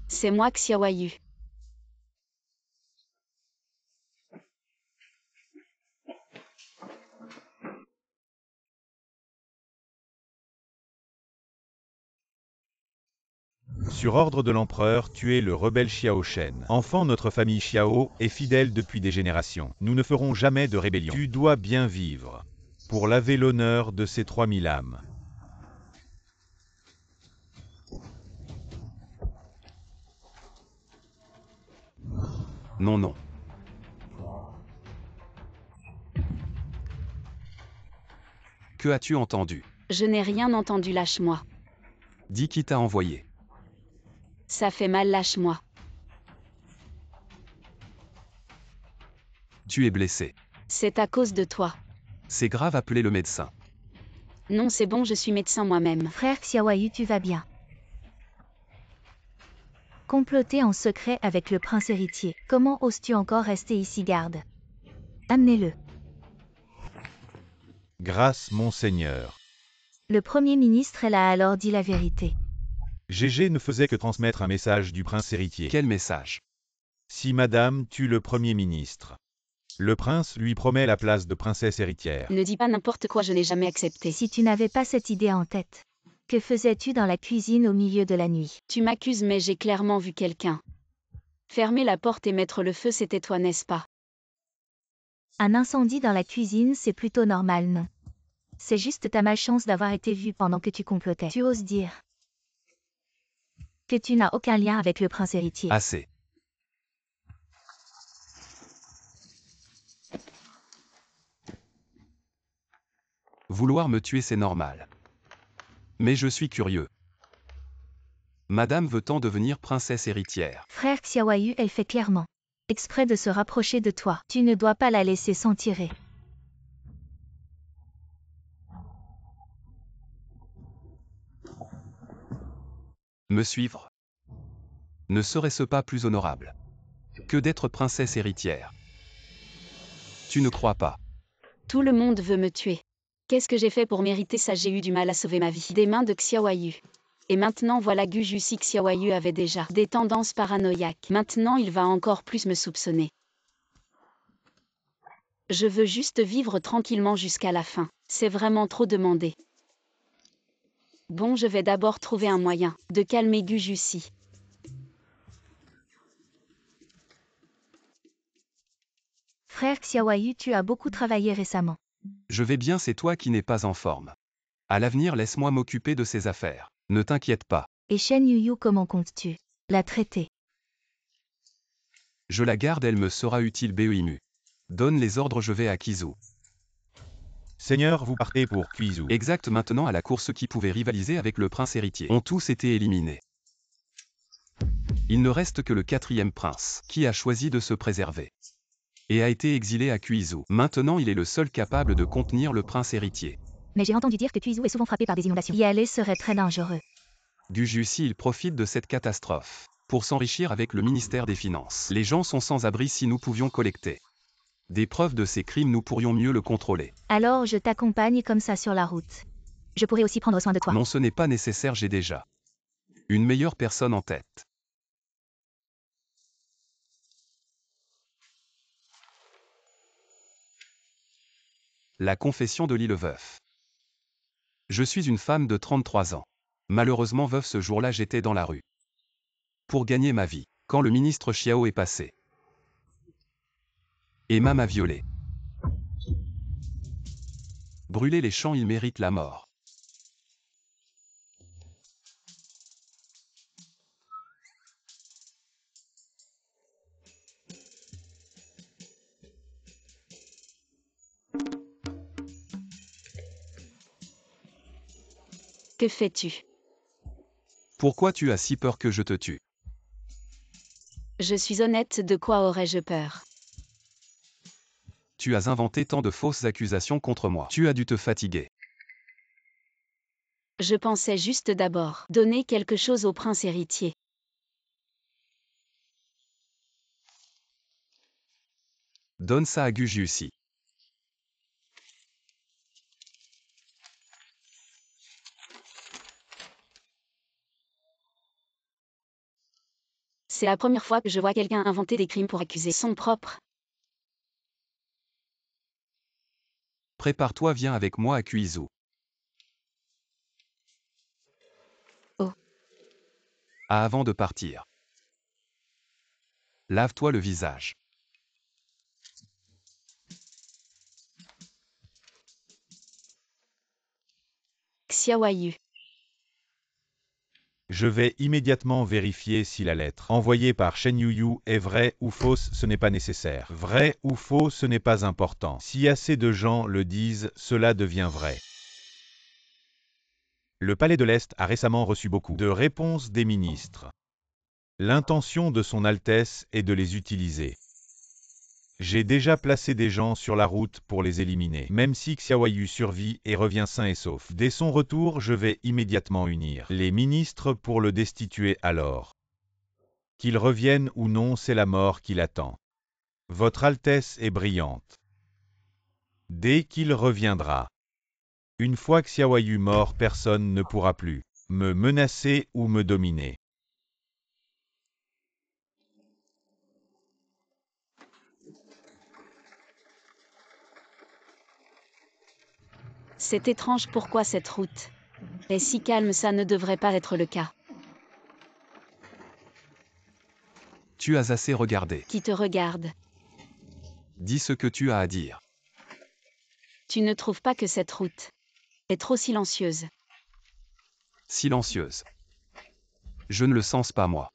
C'est moi Xiaoyu. Sur ordre de l'empereur, tuez le rebelle Xiao Shen. Enfant, notre famille Xiao est fidèle depuis des générations. Nous ne ferons jamais de rébellion. Tu dois bien vivre. Pour laver l'honneur de ces 3000 âmes. Non, non. Que as-tu entendu? Je n'ai rien entendu, lâche-moi. Dis qui t'a envoyé. Ça fait mal, lâche-moi. Tu es blessé. C'est à cause de toi. C'est grave, appelez le médecin. Non, c'est bon, je suis médecin moi-même. Frère Xiaoyu, tu vas bien. Comploter en secret avec le prince héritier. Comment oses-tu encore rester ici, garde? Amenez-le. Grâce, monseigneur. Le premier ministre, elle a alors dit la vérité. Gégé ne faisait que transmettre un message du prince héritier. Quel message? Si madame tue le premier ministre, le prince lui promet la place de princesse héritière. Ne dis pas n'importe quoi, je n'ai jamais accepté. Si tu n'avais pas cette idée en tête, que faisais-tu dans la cuisine au milieu de la nuit? Tu m'accuses, mais j'ai clairement vu quelqu'un. Fermer la porte et mettre le feu, c'était toi, n'est-ce pas? Un incendie dans la cuisine, c'est plutôt normal, non? C'est juste ta malchance d'avoir été vue pendant que tu complotais. Tu oses dire que tu n'as aucun lien avec le prince héritier. Assez. Vouloir me tuer, c'est normal. Mais je suis curieux. Madame veut-on devenir princesse héritière? Frère Xiaoyu, elle fait clairement exprès de se rapprocher de toi. Tu ne dois pas la laisser s'en tirer. Me suivre? Ne serait-ce pas plus honorable que d'être princesse héritière? Tu ne crois pas? Tout le monde veut me tuer. Qu'est-ce que j'ai fait pour mériter ça? J'ai eu du mal à sauver ma vie des mains de Xiaoyu. Et maintenant voilà, Gu Juxi. Xiaoyu avait déjà des tendances paranoïaques. Maintenant il va encore plus me soupçonner. Je veux juste vivre tranquillement jusqu'à la fin. C'est vraiment trop demandé. Bon, je vais d'abord trouver un moyen de calmer Gu Juxi. Frère Xiaoyu, tu as beaucoup travaillé récemment. Je vais bien, c'est toi qui n'es pas en forme. À l'avenir, laisse-moi m'occuper de ces affaires. Ne t'inquiète pas. Et Shen Yuyu, comment comptes-tu la traiter? Je la garde, elle me sera utile. Béimu. Donne les ordres, je vais à Kizu. Seigneur, vous partez pour Kuizu. Exact, maintenant à la course, qui pouvait rivaliser avec le prince héritier ont tous été éliminés. Il ne reste que le 4e prince, qui a choisi de se préserver. Et a été exilé à Kuizu. Maintenant il est le seul capable de contenir le prince héritier. Mais j'ai entendu dire que Kuizu est souvent frappé par des inondations. Y aller serait très dangereux. Gujussi, il profite de cette catastrophe pour s'enrichir avec le ministère des Finances. Les gens sont sans abri. Si nous pouvions collecter des preuves de ces crimes, nous pourrions mieux le contrôler. Alors je t'accompagne comme ça sur la route. Je pourrais aussi prendre soin de toi. Non, ce n'est pas nécessaire, j'ai déjà une meilleure personne en tête. La confession de l'île veuf. Je suis une femme de 33 ans. Malheureusement veuve, ce jour-là j'étais dans la rue pour gagner ma vie, quand le ministre Xiao est passé. Emma m'a violée. Brûler les champs, il mérite la mort. Que fais-tu? Pourquoi tu as si peur que je te tue? Je suis honnête, de quoi aurais-je peur? Tu as inventé tant de fausses accusations contre moi. Tu as dû te fatiguer. Je pensais juste d'abord donner quelque chose au prince héritier. Donne ça à Gujussi. C'est la première fois que je vois quelqu'un inventer des crimes pour accuser son propre. Prépare-toi, viens avec moi à Kuizu. Oh. Ah, avant de partir. Lave-toi le visage. Xiaoyu. Je vais immédiatement vérifier si la lettre envoyée par Shen Yuyu est vraie ou fausse, ce n'est pas nécessaire. Vrai ou faux, ce n'est pas important. Si assez de gens le disent, cela devient vrai. Le Palais de l'Est a récemment reçu beaucoup de réponses des ministres. L'intention de son Altesse est de les utiliser. J'ai déjà placé des gens sur la route pour les éliminer, même si Xiaoyu survit et revient sain et sauf. Dès son retour, je vais immédiatement unir les ministres pour le destituer alors. Qu'il revienne ou non, c'est la mort qui l'attend. Votre Altesse est brillante. Dès qu'il reviendra. Une fois Xiaoyu mort, personne ne pourra plus me menacer ou me dominer. C'est étrange, pourquoi cette route est si calme, ça ne devrait pas être le cas. Tu as assez regardé. Qui te regarde? Dis ce que tu as à dire. Tu ne trouves pas que cette route est trop silencieuse? Silencieuse. Je ne le sens pas, moi.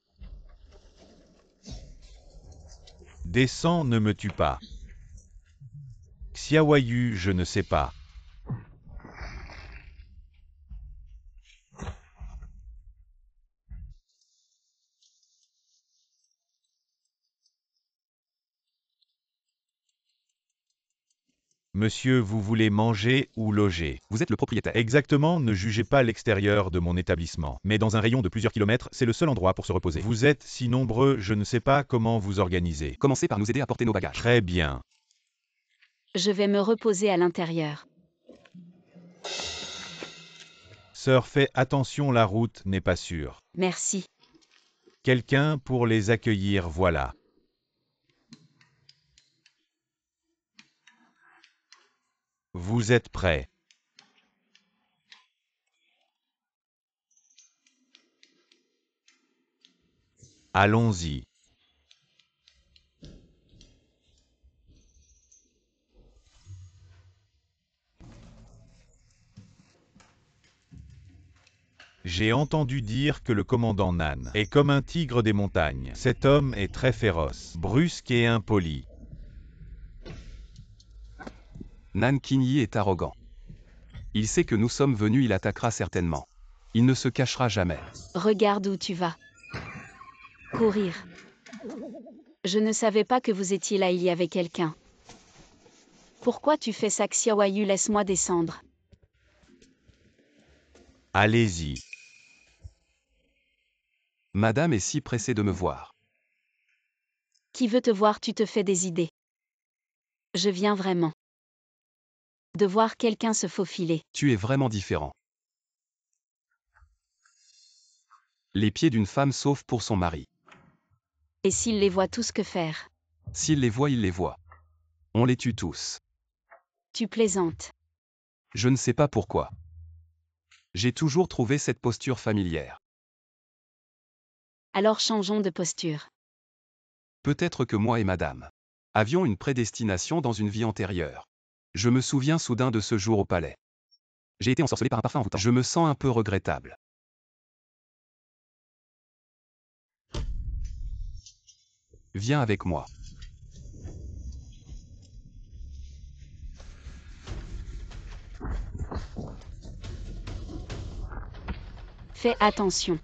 Descends, ne me tue pas. Xiaoyu, je ne sais pas. Monsieur, vous voulez manger ou loger? Vous êtes le propriétaire. Exactement, ne jugez pas l'extérieur de mon établissement. Mais dans un rayon de plusieurs kilomètres, c'est le seul endroit pour se reposer. Vous êtes si nombreux, je ne sais pas comment vous organiser. Commencez par nous aider à porter nos bagages. Très bien. Je vais me reposer à l'intérieur. Sœur, fais attention, la route n'est pas sûre. Merci. Quelqu'un pour les accueillir, voilà. Vous êtes prêts? Allons-y. J'ai entendu dire que le commandant Nan est comme un tigre des montagnes. Cet homme est très féroce, brusque et impoli. Nan Qingyi est arrogant. Il sait que nous sommes venus, il attaquera certainement. Il ne se cachera jamais. Regarde où tu vas. Courir. Je ne savais pas que vous étiez là, il y avait quelqu'un. Pourquoi tu fais ça, Xiaoyu? Laisse-moi descendre. Allez-y. Madame est si pressée de me voir. Qui veut te voir? Tu te fais des idées. Je viens vraiment de voir quelqu'un se faufiler. Tu es vraiment différent. Les pieds d'une femme sauf pour son mari. Et s'il les voit tous, que faire? S'il les voit, il les voit. On les tue tous. Tu plaisantes. Je ne sais pas pourquoi. J'ai toujours trouvé cette posture familière. Alors changeons de posture. Peut-être que moi et madame avions une prédestination dans une vie antérieure. Je me souviens soudain de ce jour au palais. J'ai été ensorcelé par un parfum envoûtant. Je me sens un peu regrettable. Viens avec moi. Fais attention.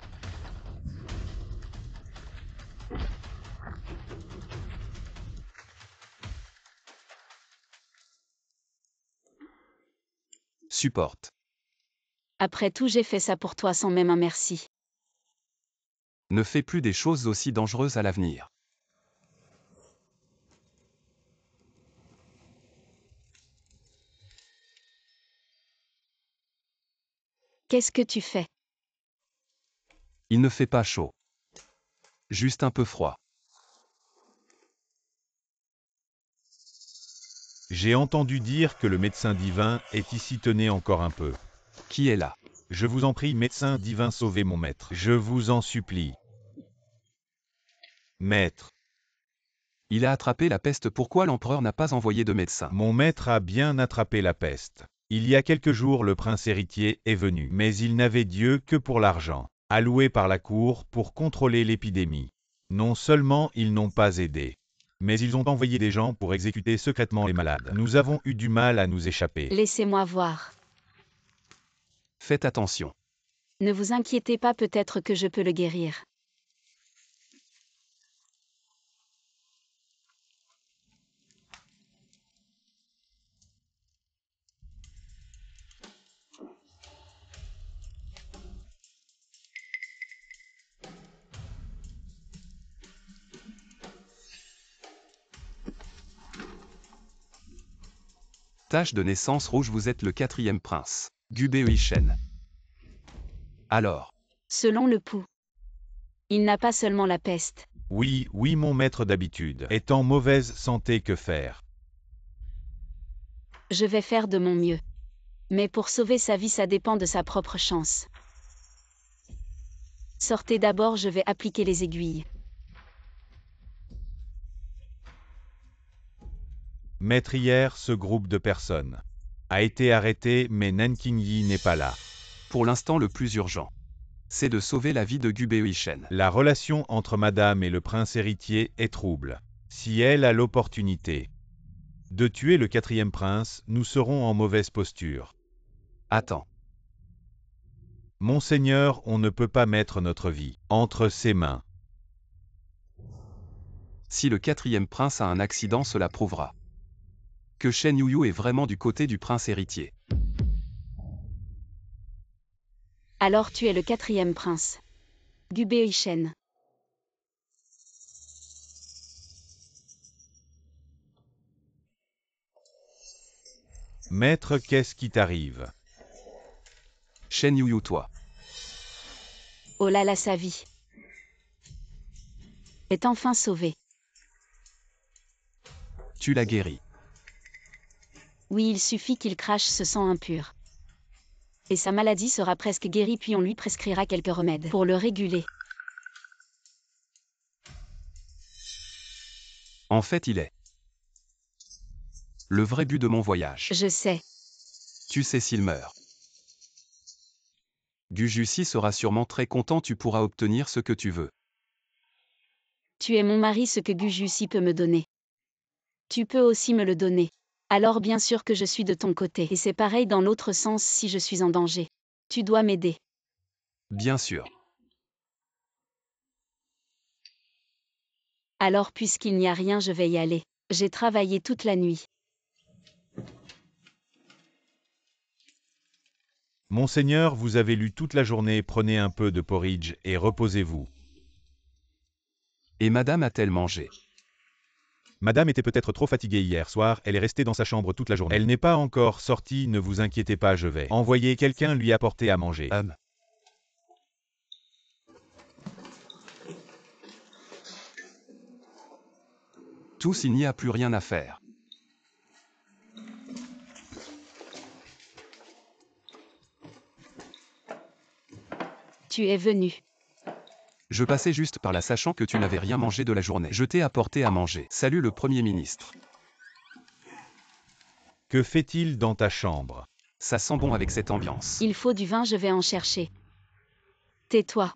Supporte. Après tout, j'ai fait ça pour toi sans même un merci. Ne fais plus des choses aussi dangereuses à l'avenir. Qu'est-ce que tu fais? Il ne fait pas chaud. Juste un peu froid. J'ai entendu dire que le médecin divin est ici, tenez encore un peu. Qui est là? Je vous en prie, médecin divin, sauvez mon maître. Je vous en supplie. Maître. Il a attrapé la peste, pourquoi l'empereur n'a pas envoyé de médecin? Mon maître a bien attrapé la peste. Il y a quelques jours, le prince héritier est venu, mais il n'avait Dieu que pour l'argent, alloué par la cour pour contrôler l'épidémie. Non seulement ils n'ont pas aidé, mais ils ont envoyé des gens pour exécuter secrètement les malades. Nous avons eu du mal à nous échapper. Laissez-moi voir. Faites attention. Ne vous inquiétez pas, peut-être que je peux le guérir. Tache de naissance rouge, vous êtes le 4e prince. Gubei Shen. Alors, Selon le pouls. Il n'a pas seulement la peste. Oui, mon maître d'habitude est en mauvaise santé, que faire? Je vais faire de mon mieux. Mais pour sauver sa vie, ça dépend de sa propre chance. Sortez d'abord, je vais appliquer les aiguilles. Maître, hier, ce groupe de personnes a été arrêté, mais Nan Qingyi n'est pas là. pour l'instant le plus urgent, c'est de sauver la vie de Gubei Shen. La relation entre madame et le prince héritier est trouble. Si elle a l'opportunité de tuer le 4e prince, nous serons en mauvaise posture. Attends. Monseigneur, on ne peut pas mettre notre vie entre ses mains. Si le 4e prince a un accident, cela prouvera que Shen Yuyu est vraiment du côté du prince héritier. Alors tu es le 4e prince. Gubei Shen. Maître, qu'est-ce qui t'arrive? Shen Yuyu, toi. Oh là là, sa vie est enfin sauvée. Tu l'as guéri. Oui, il suffit qu'il crache ce sang impur. Et sa maladie sera presque guérie, puis on lui prescrira quelques remèdes pour le réguler. En fait, il est le vrai but de mon voyage. Je sais. Tu sais s'il meurt. Gu Jussi sera sûrement très content, tu pourras obtenir ce que tu veux. Tu es mon mari, ce que Gu Jussi peut me donner. Tu peux aussi me le donner. Alors bien sûr que je suis de ton côté. Et c'est pareil dans l'autre sens si je suis en danger. Tu dois m'aider. Bien sûr. Alors puisqu'il n'y a rien, je vais y aller. J'ai travaillé toute la nuit. Monseigneur, vous avez lu toute la journée, prenez un peu de porridge et reposez-vous. Et madame a-t-elle mangé? Madame était peut-être trop fatiguée hier soir, elle est restée dans sa chambre toute la journée. Elle n'est pas encore sortie, ne vous inquiétez pas, je vais envoyer quelqu'un lui apporter à manger. Tous, il n'y a plus rien à faire. Tu es venu. Je passais juste par là sachant que tu n'avais rien mangé de la journée. Je t'ai apporté à manger. Salut le Premier ministre. Que fait-il dans ta chambre? Ça sent bon avec cette ambiance. Il faut du vin, je vais en chercher. Tais-toi.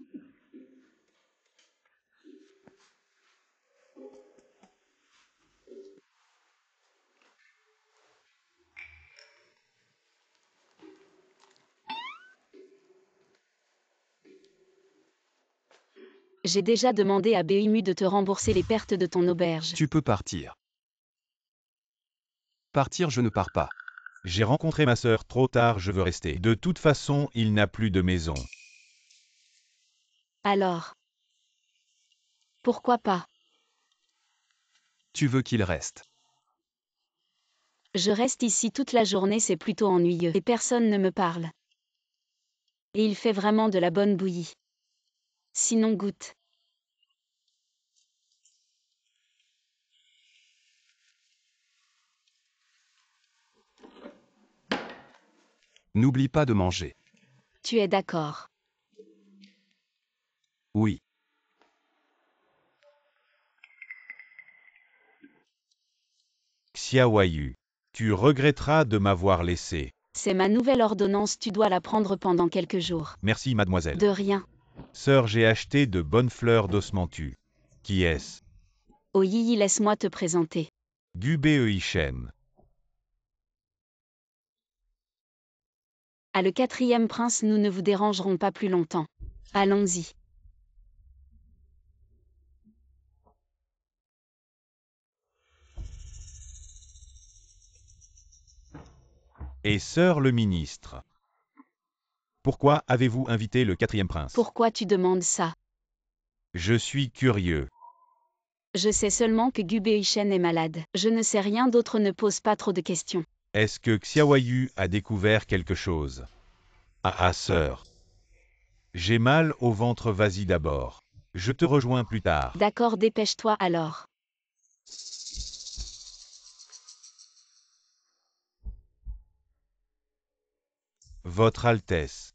J'ai déjà demandé à Béimu de te rembourser les pertes de ton auberge. Tu peux partir. Partir, je ne pars pas. J'ai rencontré ma sœur trop tard, je veux rester. De toute façon, il n'a plus de maison. Alors. Pourquoi pas? Tu veux qu'il reste. Je reste ici toute la journée, c'est plutôt ennuyeux. Et personne ne me parle. Et il fait vraiment de la bonne bouillie. Sinon goûte. N'oublie pas de manger. Tu es d'accord? Oui. Xiaoyu, tu regretteras de m'avoir laissé. C'est ma nouvelle ordonnance, tu dois la prendre pendant quelques jours. Merci mademoiselle. De rien. Sœur, j'ai acheté de bonnes fleurs d'osmanthus. Qui est-ce? Oh Yi, laisse-moi te présenter. Gu Beishen. À le 4e prince, nous ne vous dérangerons pas plus longtemps. Allons-y. Et sœur le ministre. Pourquoi avez-vous invité le 4e prince? Pourquoi tu demandes ça? Je suis curieux. Je sais seulement que Gu Beishen est malade. Je ne sais rien d'autre, ne pose pas trop de questions. Est-ce que Xiaoyu a découvert quelque chose? Ah sœur. J'ai mal au ventre, vas-y d'abord. Je te rejoins plus tard. D'accord, dépêche-toi alors. Votre Altesse.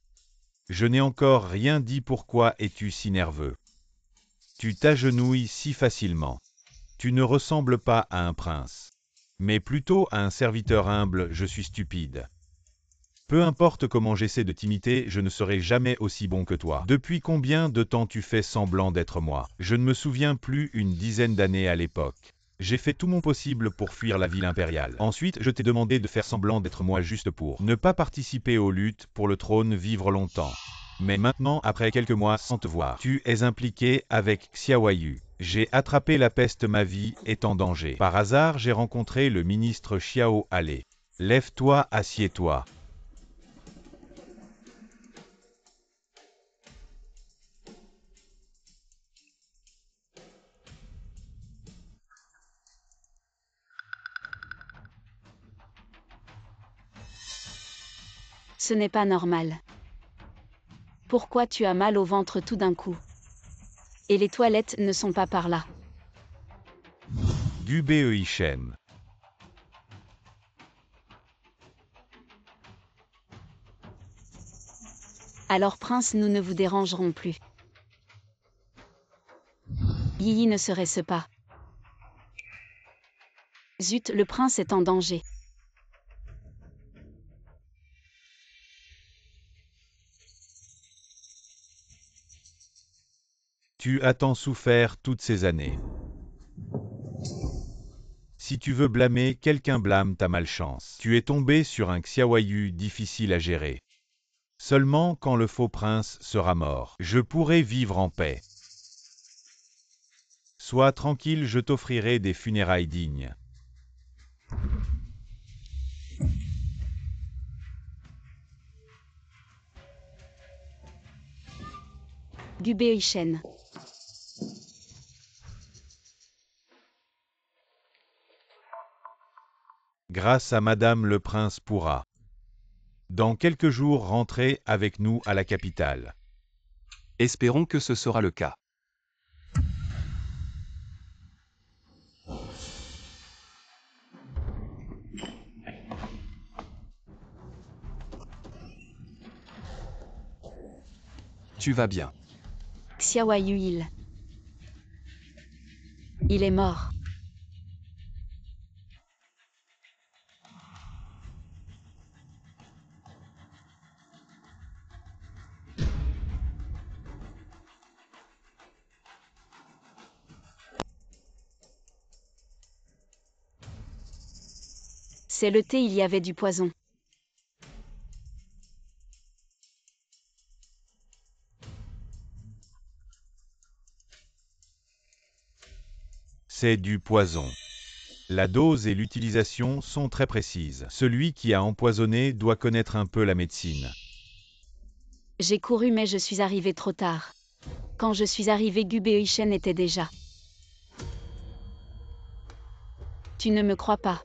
Je n'ai encore rien dit, pourquoi es-tu si nerveux? Tu t'agenouilles si facilement. Tu ne ressembles pas à un prince, mais plutôt à un serviteur humble, je suis stupide. Peu importe comment j'essaie de t'imiter, je ne serai jamais aussi bon que toi. Depuis combien de temps tu fais semblant d'être moi? Je ne me souviens plus, une dizaine d'années à l'époque. J'ai fait tout mon possible pour fuir la ville impériale. Ensuite, je t'ai demandé de faire semblant d'être moi juste pour ne pas participer aux luttes pour le trône, vivre longtemps. Mais maintenant, après quelques mois sans te voir, tu es impliqué avec Xiaoyu. J'ai attrapé la peste, ma vie est en danger. Par hasard, j'ai rencontré le ministre Xiao. Allez, lève-toi, assieds-toi. Ce n'est pas normal. Pourquoi tu as mal au ventre tout d'un coup? Et les toilettes ne sont pas par là. Gu Beishen. Alors prince, nous ne vous dérangerons plus. Yi, ne serait-ce pas? Zut, le prince est en danger. Tu as tant souffert toutes ces années. Si tu veux blâmer, quelqu'un blâme ta malchance. Tu es tombé sur un Xiaoyu difficile à gérer. Seulement quand le faux prince sera mort, je pourrai vivre en paix. Sois tranquille, je t'offrirai des funérailles dignes. Gubei-shen. Grâce à Madame le Prince pourra, dans quelques jours, rentrer avec nous à la capitale. Espérons que ce sera le cas. Tu vas bien. Xiaoyu il est mort. C'est le thé, il y avait du poison. C'est du poison. La dose et l'utilisation sont très précises. Celui qui a empoisonné doit connaître un peu la médecine. J'ai couru mais je suis arrivé trop tard. Quand je suis arrivé, Gubei-shen était déjà. Tu ne me crois pas.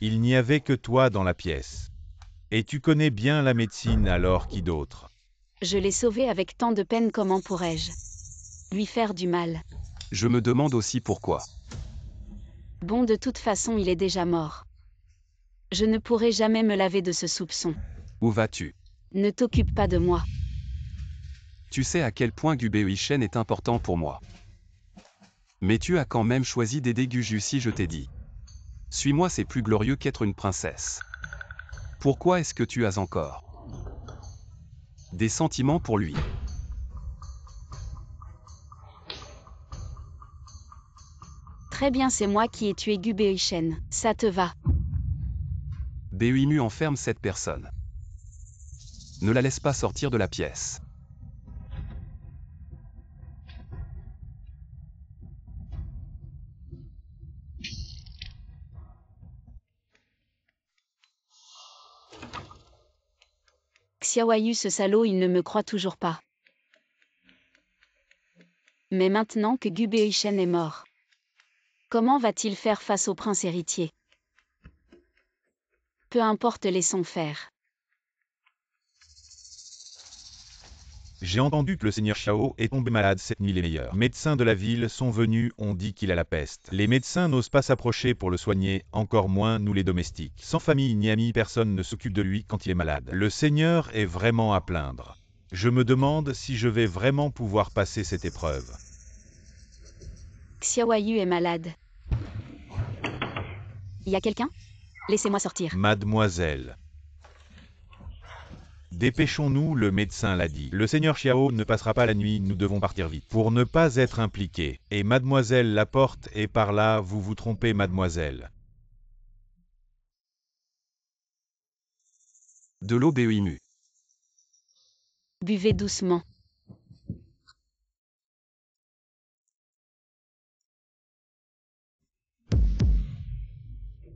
Il n'y avait que toi dans la pièce. Et tu connais bien la médecine alors qui d'autre? Je l'ai sauvé avec tant de peine, comment pourrais-je lui faire du mal? Je me demande aussi pourquoi. Bon, de toute façon, il est déjà mort. Je ne pourrai jamais me laver de ce soupçon. Où vas-tu? Ne t'occupe pas de moi. Tu sais à quel point Gubei-shen est important pour moi. Mais tu as quand même choisi d'aider Guju si je t'ai dit. Suis-moi, c'est plus glorieux qu'être une princesse. Pourquoi est-ce que tu as encore des sentiments pour lui? Très bien, c'est moi qui ai tué Gubei-shen. Ça te va? Beimu enferme cette personne. Ne la laisse pas sortir de la pièce. Xiaoyu, ce salaud, il ne me croit toujours pas. Mais maintenant que Gubei-shen est mort, comment va-t-il faire face au prince héritier? Peu importe, laissons faire. J'ai entendu que le seigneur Xiao est tombé malade cette nuit. Les meilleurs médecins de la ville sont venus, ont dit qu'il a la peste. Les médecins n'osent pas s'approcher pour le soigner, encore moins nous les domestiques. Sans famille ni amis, personne ne s'occupe de lui quand il est malade. Le seigneur est vraiment à plaindre. Je me demande si je vais vraiment pouvoir passer cette épreuve. Xiaoyu est malade. Y a quelqu'un? Laissez-moi sortir. Mademoiselle. Dépêchons-nous, le médecin l'a dit. Le seigneur Xiao ne passera pas la nuit, nous devons partir vite. Pour ne pas être impliqués. Et mademoiselle la porte est par là, vous vous trompez mademoiselle. De l'eau Beimu. Buvez doucement.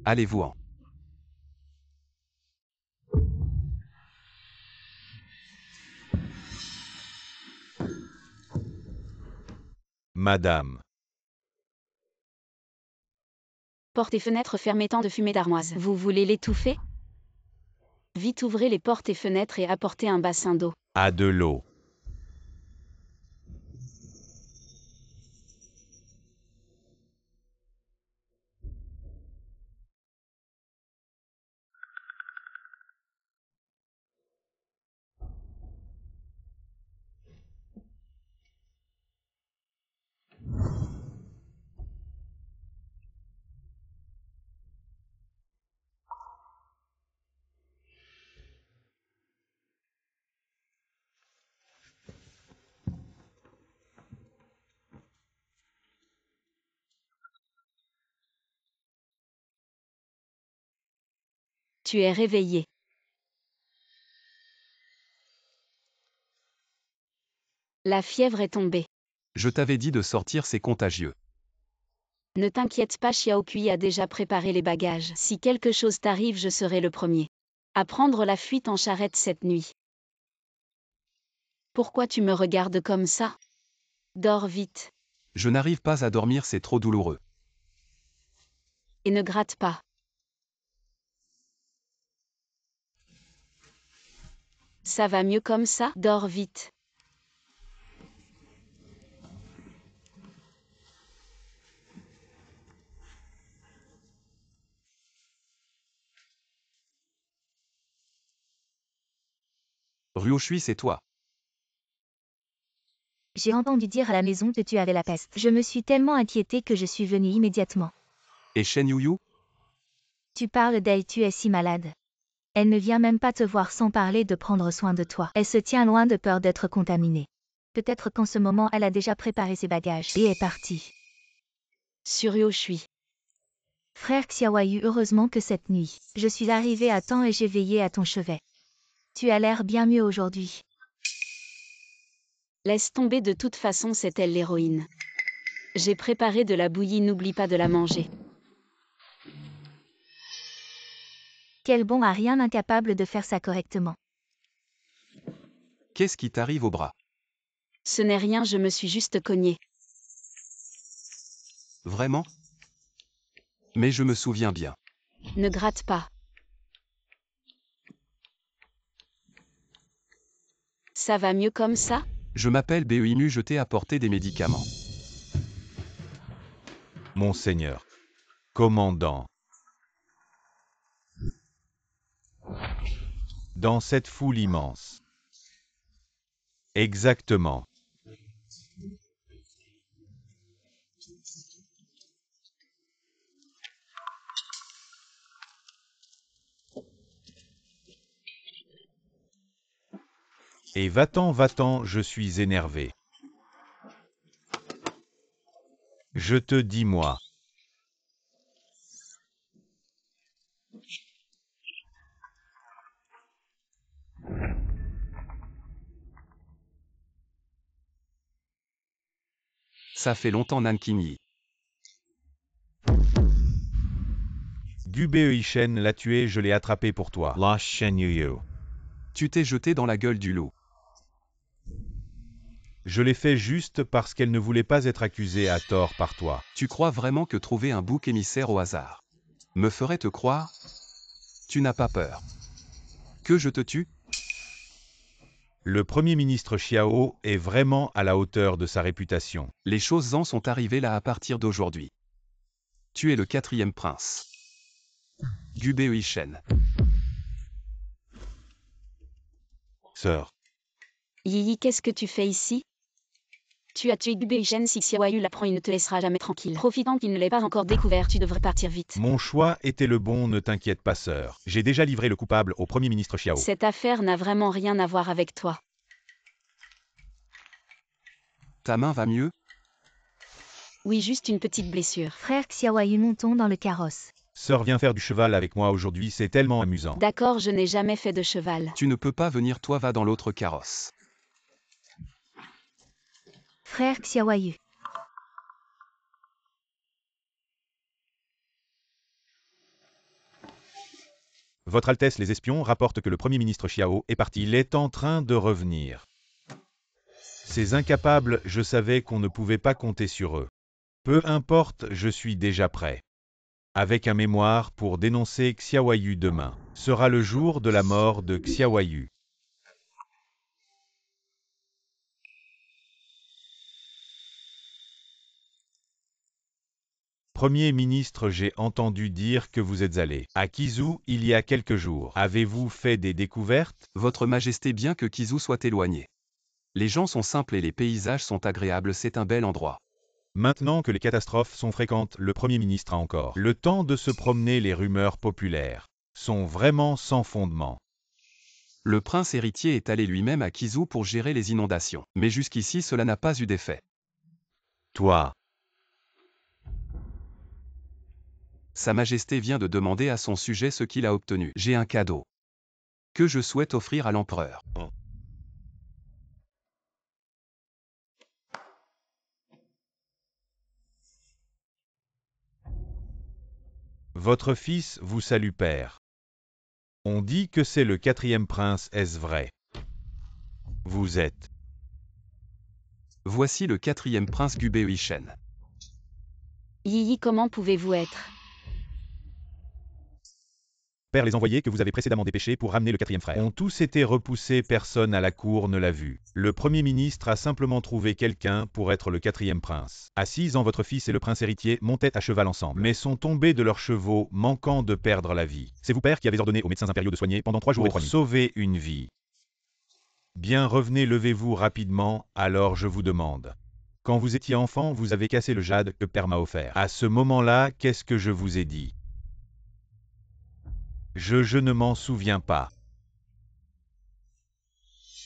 Allez-vous-en. Madame. Portes et fenêtres fermées, tant de fumée d'armoise. Vous voulez l'étouffer? Vite, ouvrez les portes et fenêtres et apportez un bassin d'eau. À de l'eau. Tu es réveillé. La fièvre est tombée. Je t'avais dit de sortir, c'est contagieux. Ne t'inquiète pas, Xiao Kui a déjà préparé les bagages. Si quelque chose t'arrive, je serai le premier à prendre la fuite en charrette cette nuit. Pourquoi tu me regardes comme ça? Dors vite. Je n'arrive pas à dormir, c'est trop douloureux. Et ne gratte pas. Ça va mieux comme ça? Dors vite. Ryoshui, c'est toi. J'ai entendu dire à la maison que tu avais la peste. Je me suis tellement inquiétée que je suis venue immédiatement. Et Shen Yuyu? Tu parles d'elle, tu es si malade. Elle ne vient même pas te voir sans parler de prendre soin de toi. Elle se tient loin de peur d'être contaminée. Peut-être qu'en ce moment elle a déjà préparé ses bagages et est partie. Sur Ryoshui. Frère Xiaoyu, heureusement que cette nuit, je suis arrivée à temps et j'ai veillé à ton chevet. Tu as l'air bien mieux aujourd'hui. Laisse tomber, de toute façon c'est elle l'héroïne. J'ai préparé de la bouillie, n'oublie pas de la manger. Quel bon à rien, incapable de faire ça correctement. Qu'est-ce qui t'arrive au bras? Ce n'est rien, je me suis juste cognée. Vraiment? Mais je me souviens bien. Ne gratte pas. Ça va mieux comme ça? Je m'appelle Beimu, je t'ai apporté des médicaments. Monseigneur. Commandant. Dans cette foule immense. Exactement. Et va-t'en, je suis énervé. Je te dis moi. Ça fait longtemps, Nankinyi. Gube Ishen l'a tué, je l'ai attrapé pour toi. La Shen Yuyu. Tu t'es jeté dans la gueule du loup. Je l'ai fait juste parce qu'elle ne voulait pas être accusée à tort par toi. Tu crois vraiment que trouver un bouc émissaire au hasard me ferait te croire? Tu n'as pas peur que je te tue? Le Premier ministre Xiao est vraiment à la hauteur de sa réputation. Les choses en sont arrivées là à partir d'aujourd'hui. Tu es le 4e prince. Gube Ishen. Sœur. Yi, qu'est-ce que tu fais ici? Tu as tué Gube Ishen, si Xiaoyu l'apprend, il ne te laissera jamais tranquille. Profitant qu'il ne l'ait pas encore découvert, tu devrais partir vite. Mon choix était le bon, ne t'inquiète pas, sœur. J'ai déjà livré le coupable au Premier ministre Xiao. Cette affaire n'a vraiment rien à voir avec toi. Ta main va mieux? Oui, juste une petite blessure. Frère Xiaoyu, montons dans le carrosse. Sœur, viens faire du cheval avec moi aujourd'hui, c'est tellement amusant. D'accord, je n'ai jamais fait de cheval. Tu ne peux pas venir, toi va dans l'autre carrosse. Frère Xiaoyu. Votre Altesse, les espions rapportent que le Premier ministre Xiao est parti. Il est en train de revenir. Ces incapables, je savais qu'on ne pouvait pas compter sur eux. Peu importe, je suis déjà prêt. Avec un mémoire pour dénoncer Xiaoyu demain. Sera le jour de la mort de Xiaoyu. Premier ministre, j'ai entendu dire que vous êtes allé à Kizu il y a quelques jours. Avez-vous fait des découvertes? Votre Majesté, bien que Kizu soit éloigné. Les gens sont simples et les paysages sont agréables, c'est un bel endroit. Maintenant que les catastrophes sont fréquentes, le Premier ministre a encore le temps de se promener. Les rumeurs populaires sont vraiment sans fondement. Le prince héritier est allé lui-même à Kizu pour gérer les inondations. Mais jusqu'ici, cela n'a pas eu d'effet. Toi. Sa Majesté vient de demander à son sujet ce qu'il a obtenu. J'ai un cadeau que je souhaite offrir à l'empereur. Votre fils vous salue, père. On dit que c'est le 4e prince, est-ce vrai? Vous êtes. Voici le 4e prince Gubei-Shen. Yi, comment pouvez-vous être? Père, les envoyés que vous avez précédemment dépêchés pour ramener le 4e frère ont tous été repoussés, personne à la cour ne l'a vu. Le Premier ministre a simplement trouvé quelqu'un pour être le 4e prince. À 6 ans, votre fils et le prince héritier montaient à cheval ensemble, mais sont tombés de leurs chevaux, manquant de perdre la vie. C'est vous, père, qui avez ordonné aux médecins impériaux de soigner pendant 3 jours et 3 nuits. Pour sauver une vie. Bien, revenez, levez-vous rapidement, alors je vous demande. Quand vous étiez enfant, vous avez cassé le jade que père m'a offert. À ce moment-là, qu'est-ce que je vous ai dit? Je ne m'en souviens pas.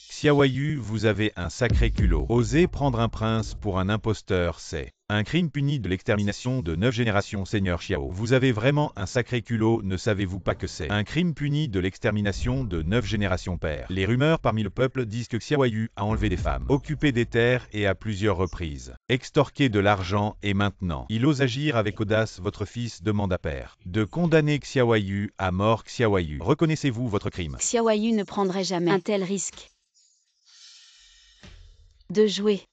Xiaoyu, vous avez un sacré culot. Oser prendre un prince pour un imposteur, c'est un crime puni de l'extermination de 9 générations, Seigneur Xiao. Vous avez vraiment un sacré culot, ne savez-vous pas que c'est un crime puni de l'extermination de 9 générations, père? Les rumeurs parmi le peuple disent que Xiaoyu a enlevé des femmes, occupé des terres et à plusieurs reprises, extorqué de l'argent et maintenant, il ose agir avec audace. Votre fils demande à père de condamner Xiaoyu à mort. Xiaoyu, reconnaissez-vous votre crime? Xiaoyu ne prendrait jamais un tel risque de jouer.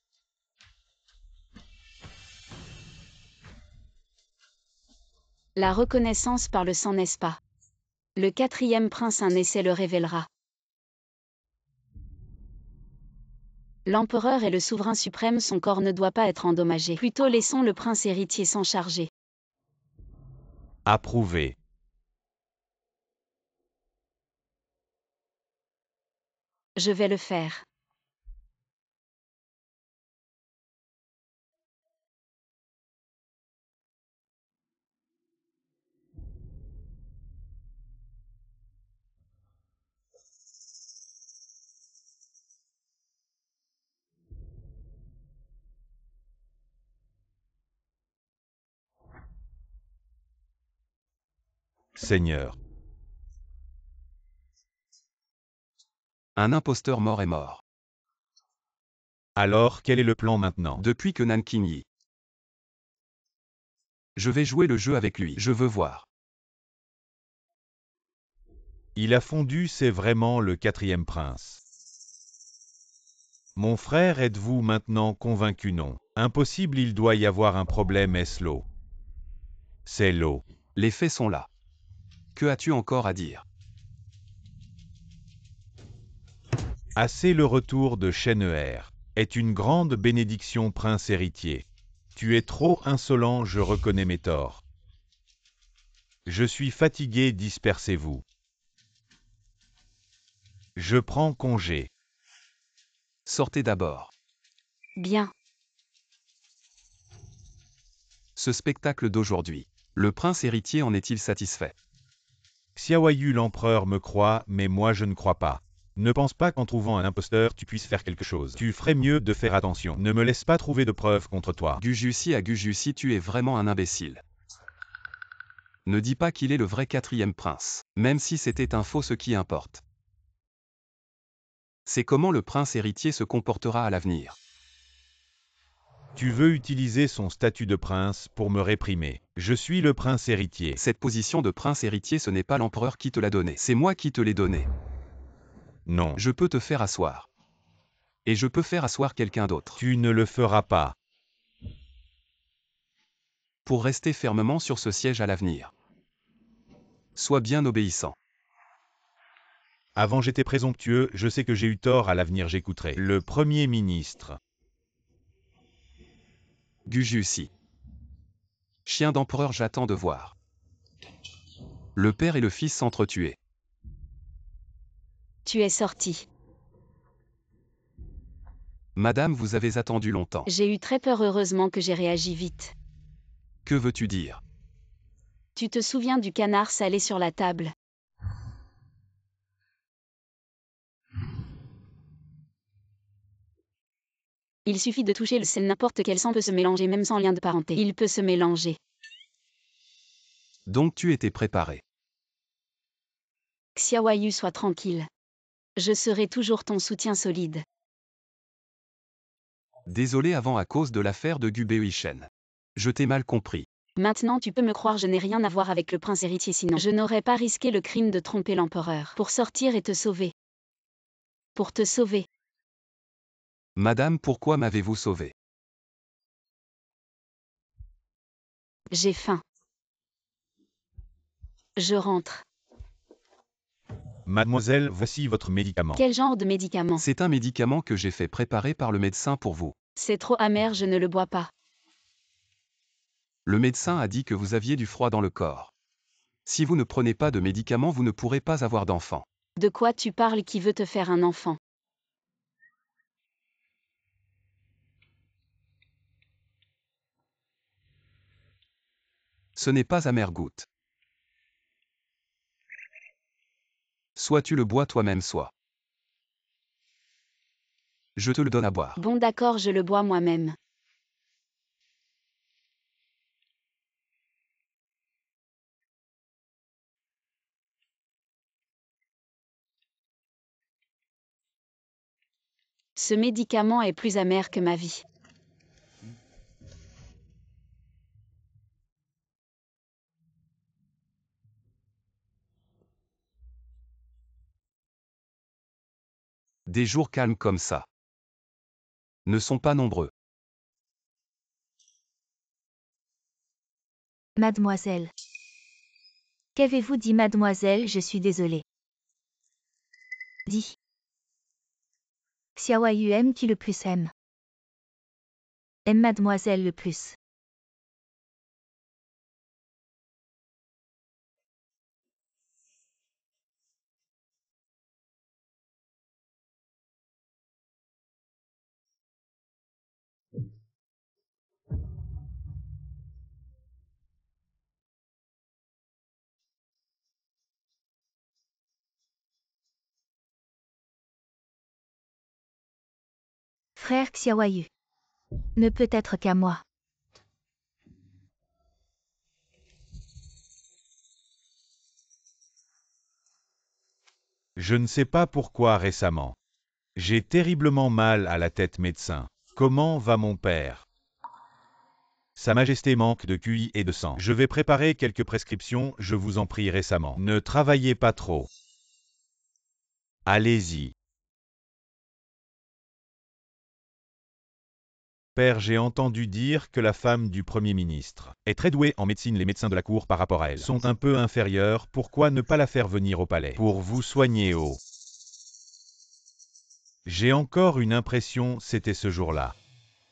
La reconnaissance par le sang, n'est-ce pas? Le 4e prince, un essai le révélera. L'empereur est le souverain suprême, son corps ne doit pas être endommagé. Plutôt laissons le prince héritier s'en charger. Approuvé. Je vais le faire. Seigneur. Un imposteur mort est mort. Alors, quel est le plan maintenant? Depuis que Nanking Yi. Je vais jouer le jeu avec lui. Je veux voir. Il a fondu, c'est vraiment le 4e prince. Mon frère, êtes-vous maintenant convaincu? Non. Impossible, il doit y avoir un problème, est-ce l'eau? C'est l'eau. Les faits sont là. Que as-tu encore à dire? Assez, le retour de Shen'er est une grande bénédiction, prince héritier. Tu es trop insolent, je reconnais mes torts. Je suis fatigué, dispersez-vous. Je prends congé. Sortez d'abord. Bien. Ce spectacle d'aujourd'hui. Le prince héritier en est-il satisfait? Xiaoyu, l'empereur me croit, mais moi je ne crois pas. Ne pense pas qu'en trouvant un imposteur tu puisses faire quelque chose. Tu ferais mieux de faire attention. Ne me laisse pas trouver de preuves contre toi. Gujusi, à Gujusi, tu es vraiment un imbécile. Ne dis pas qu'il est le vrai 4e prince. Même si c'était un faux, ce qui importe, c'est comment le prince héritier se comportera à l'avenir. Tu veux utiliser son statut de prince pour me réprimer. Je suis le prince héritier. Cette position de prince héritier, ce n'est pas l'empereur qui te l'a donnée. C'est moi qui te l'ai donnée. Non. Je peux te faire asseoir. Et je peux faire asseoir quelqu'un d'autre. Tu ne le feras pas. Pour rester fermement sur ce siège à l'avenir. Sois bien obéissant. Avant j'étais présomptueux, je sais que j'ai eu tort, à l'avenir j'écouterai. Le Premier ministre. Gujusi. Chien d'empereur, j'attends de voir. Le père et le fils s'entretuer. Tu es sorti. Madame, vous avez attendu longtemps. J'ai eu très peur, heureusement que j'ai réagi vite. Que veux-tu dire? Tu te souviens du canard salé sur la table? Il suffit de toucher le sel, n'importe quel sang peut se mélanger, même sans lien de parenté. Il peut se mélanger. Donc tu étais préparé. Xiaoyu, sois tranquille. Je serai toujours ton soutien solide. Désolé avant à cause de l'affaire de Gubei-Shen. Je t'ai mal compris. Maintenant tu peux me croire, je n'ai rien à voir avec le prince héritier, sinon je n'aurais pas risqué le crime de tromper l'empereur pour sortir et te sauver. Pour te sauver. Madame, pourquoi m'avez-vous sauvé? J'ai faim. Je rentre. Mademoiselle, voici votre médicament. Quel genre de médicament? C'est un médicament que j'ai fait préparer par le médecin pour vous. C'est trop amer, je ne le bois pas. Le médecin a dit que vous aviez du froid dans le corps. Si vous ne prenez pas de médicaments, vous ne pourrez pas avoir d'enfant. De quoi tu parles? Qui veut te faire un enfant? Ce n'est pas amer-goutte. Soit tu le bois toi-même, soit je te le donne à boire. Bon d'accord, je le bois moi-même. Ce médicament est plus amer que ma vie. Des jours calmes comme ça ne sont pas nombreux. Mademoiselle. Qu'avez-vous dit, mademoiselle? Je suis désolée. Dis. Xiaoyu aime qui le plus aime? Aime mademoiselle le plus. Frère Xiaoyu. Ne peut être qu'à moi. Je ne sais pas pourquoi récemment. J'ai terriblement mal à la tête, médecin. Comment va mon père? Sa Majesté manque de QI et de sang. Je vais préparer quelques prescriptions, je vous en prie récemment. Ne travaillez pas trop. Allez-y. Père, j'ai entendu dire que la femme du Premier ministre est très douée en médecine. Les médecins de la cour par rapport à elle sont un peu inférieurs. Pourquoi ne pas la faire venir au palais pour vous soigner au... J'ai encore une impression, c'était ce jour-là.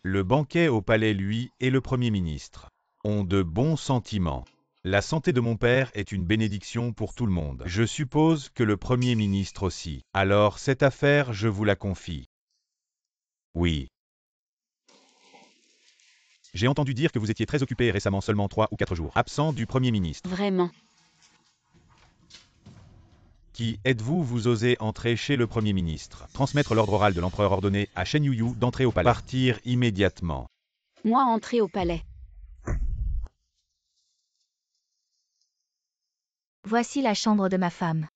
Le banquet au palais, lui, et le Premier ministre ont de bons sentiments. La santé de mon père est une bénédiction pour tout le monde. Je suppose que le Premier ministre aussi. Alors cette affaire, je vous la confie. Oui. J'ai entendu dire que vous étiez très occupé récemment, seulement 3 ou 4 jours, absent du Premier ministre. Vraiment. Qui êtes-vous? Vous osez entrer chez le Premier ministre, transmettre l'ordre oral de l'empereur ordonné à Shen Yuyu d'entrer au palais, partir immédiatement. Moi entrer au palais. Voici la chambre de ma femme.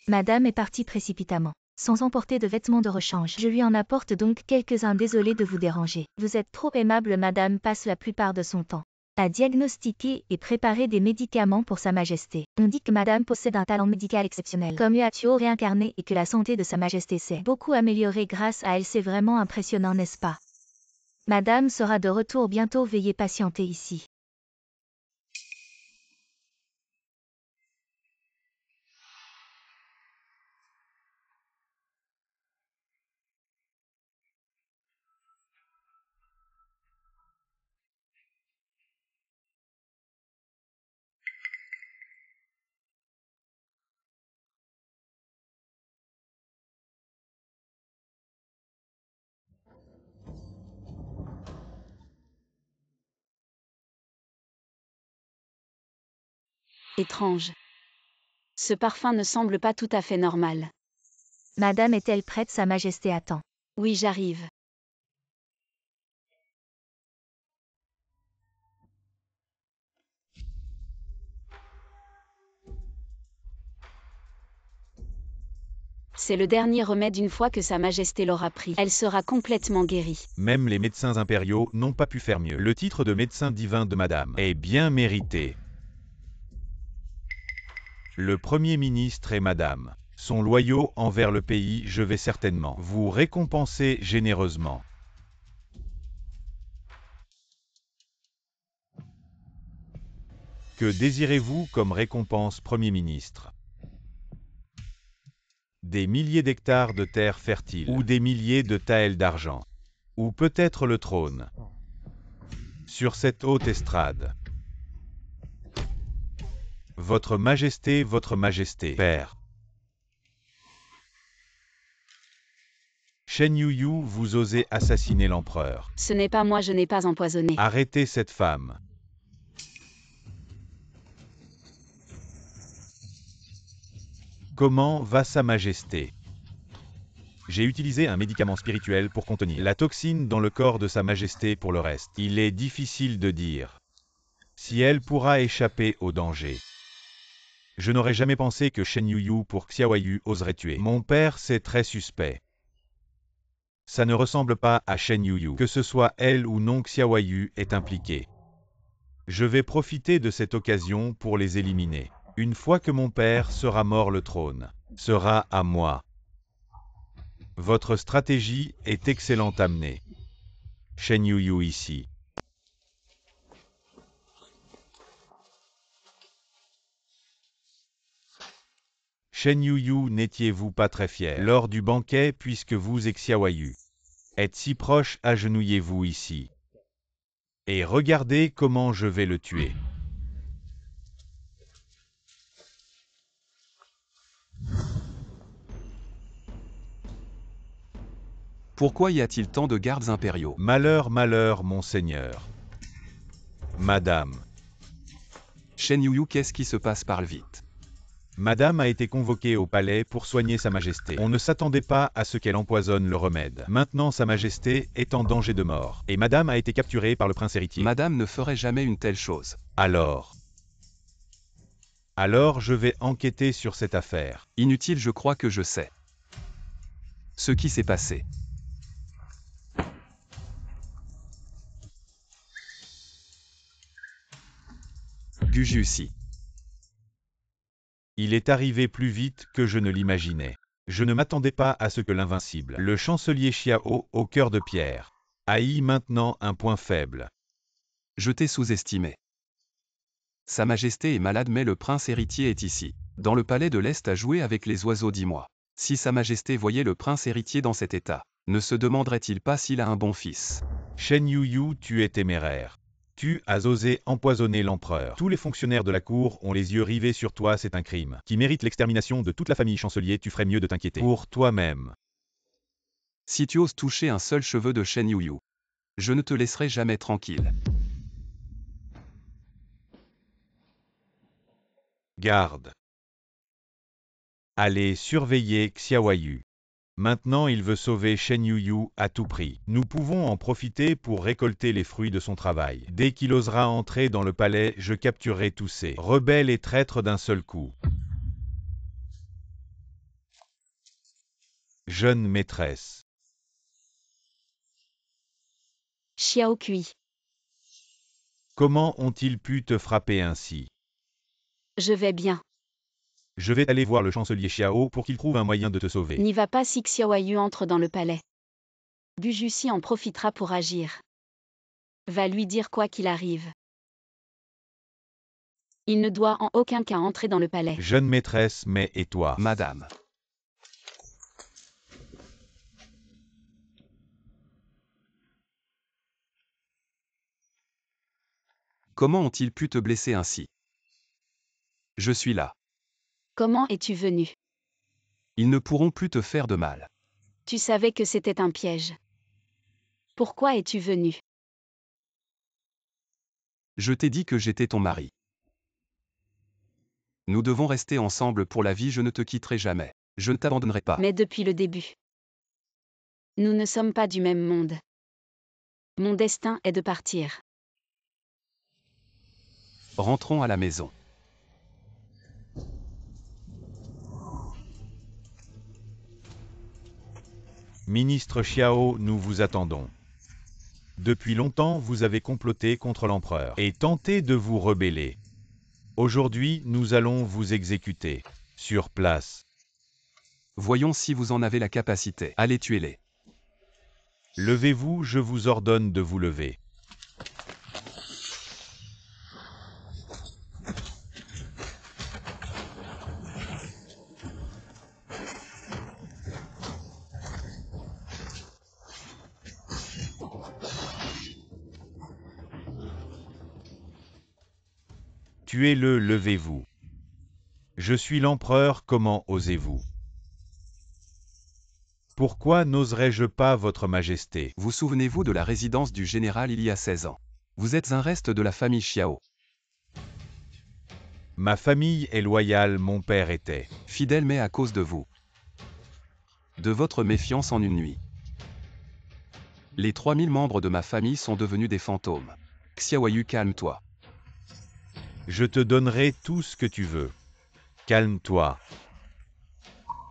Madame est partie précipitamment, sans emporter de vêtements de rechange. Je lui en apporte donc quelques-uns. Désolé de vous déranger. Vous êtes trop aimable. Madame passe la plupart de son temps à diagnostiquer et préparer des médicaments pour Sa Majesté. On dit que Madame possède un talent médical exceptionnel, comme Yuatuo réincarné, et que la santé de Sa Majesté s'est beaucoup améliorée grâce à elle. C'est vraiment impressionnant, n'est-ce pas? Madame sera de retour bientôt. Veuillez patienter ici. Étrange. Ce parfum ne semble pas tout à fait normal. Madame est-elle prête? Sa Majesté attend. Oui, j'arrive. C'est le dernier remède une fois que Sa Majesté l'aura pris. Elle sera complètement guérie. Même les médecins impériaux n'ont pas pu faire mieux. Le titre de médecin divin de Madame est bien mérité. Le Premier ministre et Madame sont loyaux envers le pays, je vais certainement vous récompenser généreusement. Que désirez-vous comme récompense, Premier ministre? Des milliers d'hectares de terres fertiles, ou des milliers de taels d'argent, ou peut-être le trône. Sur cette haute estrade. Votre Majesté, Père. Shen Yuyu, vous osez assassiner l'empereur. Ce n'est pas moi, je n'ai pas empoisonné. Arrêtez cette femme. Comment va Sa Majesté? J'ai utilisé un médicament spirituel pour contenir la toxine dans le corps de Sa Majesté. Pour le reste, il est difficile de dire si elle pourra échapper au danger. Je n'aurais jamais pensé que Shen Yuyu pour Xiaoyu oserait tuer. Mon père, c'est très suspect. Ça ne ressemble pas à Shen Yuyu. Que ce soit elle ou non, Xiaoyu est impliquée. Je vais profiter de cette occasion pour les éliminer. Une fois que mon père sera mort, le trône sera à moi. Votre stratégie est excellente, amenée. Shen Yuyu ici. Shen Yuyu, n'étiez-vous pas très fier lors du banquet puisque vous et Xiaoyu êtes si proches? Agenouillez-vous ici. Et regardez comment je vais le tuer. Pourquoi y a-t-il tant de gardes impériaux? Malheur, malheur, monseigneur. Madame. Shen Yuyu, qu'est-ce qui se passe? Parle vite. Madame a été convoquée au palais pour soigner Sa Majesté. On ne s'attendait pas à ce qu'elle empoisonne le remède. Maintenant, Sa Majesté est en danger de mort. Et Madame a été capturée par le prince héritier. Madame ne ferait jamais une telle chose. Alors, je vais enquêter sur cette affaire. Inutile, je crois que je sais ce qui s'est passé. Gujusi. Il est arrivé plus vite que je ne l'imaginais. Je ne m'attendais pas à ce que l'invincible, le chancelier Xiao, au cœur de pierre, haït maintenant un point faible. Je t'ai sous-estimé. Sa Majesté est malade, mais le prince héritier est ici, dans le palais de l'Est, à jouer avec les oiseaux. Dis-moi, si Sa Majesté voyait le prince héritier dans cet état, ne se demanderait-il pas s'il a un bon fils? Shen Yuyu, tu es téméraire. Tu as osé empoisonner l'empereur. Tous les fonctionnaires de la cour ont les yeux rivés sur toi, c'est un crime qui mérite l'extermination de toute la famille chancelier. Tu ferais mieux de t'inquiéter pour toi-même. Si tu oses toucher un seul cheveu de Shen Yuyu, je ne te laisserai jamais tranquille. Garde. Allez surveiller Xiaoyu. Maintenant il veut sauver Shen Yuyu à tout prix. Nous pouvons en profiter pour récolter les fruits de son travail. Dès qu'il osera entrer dans le palais, je capturerai tous ces rebelles et traîtres d'un seul coup. Jeune maîtresse. Xiao Kui. Comment ont-ils pu te frapper ainsi? Je vais bien. Je vais aller voir le chancelier Xiao pour qu'il trouve un moyen de te sauver. N'y va pas si Xiaoyu entre dans le palais. Gujusi en profitera pour agir. Va lui dire quoi qu'il arrive. Il ne doit en aucun cas entrer dans le palais. Jeune maîtresse, mais et toi? Madame. Comment ont-ils pu te blesser ainsi? Je suis là. Comment es-tu venu? Ils ne pourront plus te faire de mal. Tu savais que c'était un piège. Pourquoi es-tu venu? Je t'ai dit que j'étais ton mari. Nous devons rester ensemble pour la vie, je ne te quitterai jamais. Je ne t'abandonnerai pas. Mais depuis le début. Nous ne sommes pas du même monde. Mon destin est de partir. Rentrons à la maison. Ministre Xiao, nous vous attendons. Depuis longtemps, vous avez comploté contre l'empereur et tenté de vous rebeller. Aujourd'hui, nous allons vous exécuter. Sur place. Voyons si vous en avez la capacité. Allez, tuez-les. Levez-vous, je vous ordonne de vous lever. Tuez-le, levez-vous. Je suis l'empereur, comment osez-vous? Pourquoi n'oserais-je pas, votre majesté? Vous souvenez-vous de la résidence du général il y a 16 ans? Vous êtes un reste de la famille Xiao. Ma famille est loyale, mon père était. Fidèle mais à cause de vous. De votre méfiance en une nuit. Les 3000 membres de ma famille sont devenus des fantômes. Xiaoyu, calme-toi. Je te donnerai tout ce que tu veux. Calme-toi.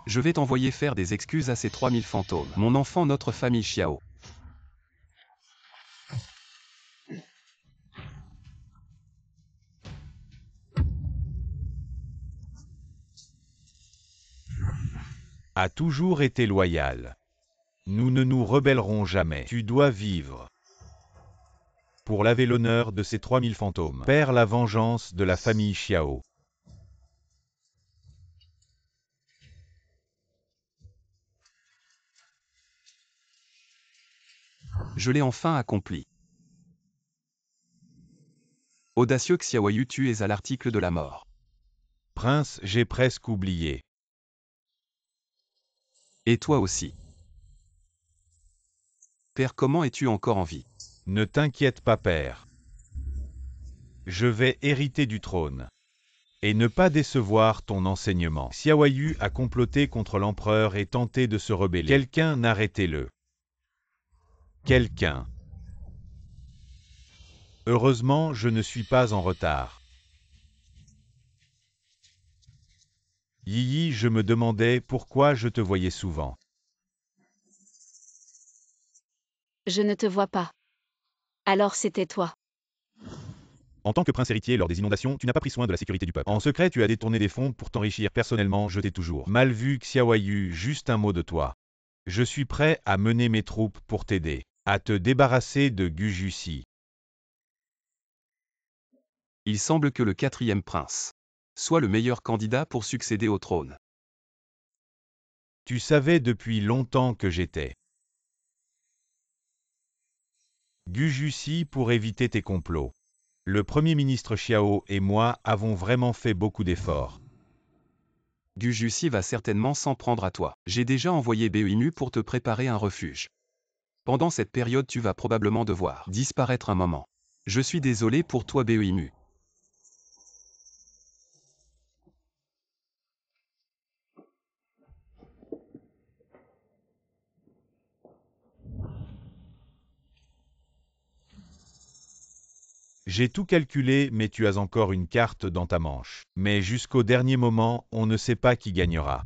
Je vais t'envoyer faire des excuses à ces 3000 fantômes. Mon enfant, notre famille Xiao. A toujours été loyal. Nous ne nous rebellerons jamais. Tu dois vivre. Pour laver l'honneur de ces 3000 fantômes. Père la vengeance de la famille Xiao. Je l'ai enfin accompli. Audacieux Xiaoyu, tu es à l'article de la mort. Prince, j'ai presque oublié. Et toi aussi. Père, comment es-tu encore en vie? Ne t'inquiète pas, père. Je vais hériter du trône. Et ne pas décevoir ton enseignement. Xiaoyu a comploté contre l'empereur et tenté de se rebeller. Quelqu'un n'arrêtez-le. Quelqu'un. Heureusement, je ne suis pas en retard. Yi, je me demandais pourquoi je te voyais souvent. Je ne te vois pas. Alors c'était toi. En tant que prince héritier lors des inondations, tu n'as pas pris soin de la sécurité du peuple. En secret, tu as détourné des fonds pour t'enrichir personnellement, je t'ai toujours mal vu, Xiaoyu, juste un mot de toi. Je suis prêt à mener mes troupes pour t'aider, à te débarrasser de Gujusi. Il semble que le 4e prince soit le meilleur candidat pour succéder au trône. Tu savais depuis longtemps que j'étais Gujusi pour éviter tes complots. Le Premier ministre Xiao et moi avons vraiment fait beaucoup d'efforts. Gujusi va certainement s'en prendre à toi. J'ai déjà envoyé Beoimu pour te préparer un refuge. Pendant cette période, tu vas probablement devoir disparaître un moment. Je suis désolé pour toi, Beoimu. J'ai tout calculé, mais tu as encore une carte dans ta manche. Mais jusqu'au dernier moment, on ne sait pas qui gagnera.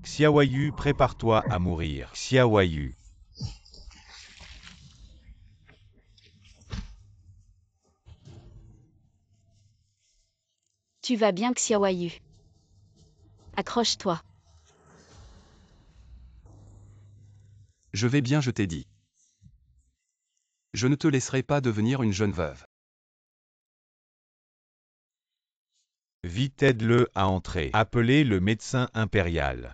Xiaoyu, prépare-toi à mourir. Xiaoyu. Tu vas bien, Xiaoyu. Accroche-toi. Je vais bien, je t'ai dit. Je ne te laisserai pas devenir une jeune veuve. Vite, aide-le à entrer. Appelez le médecin impérial.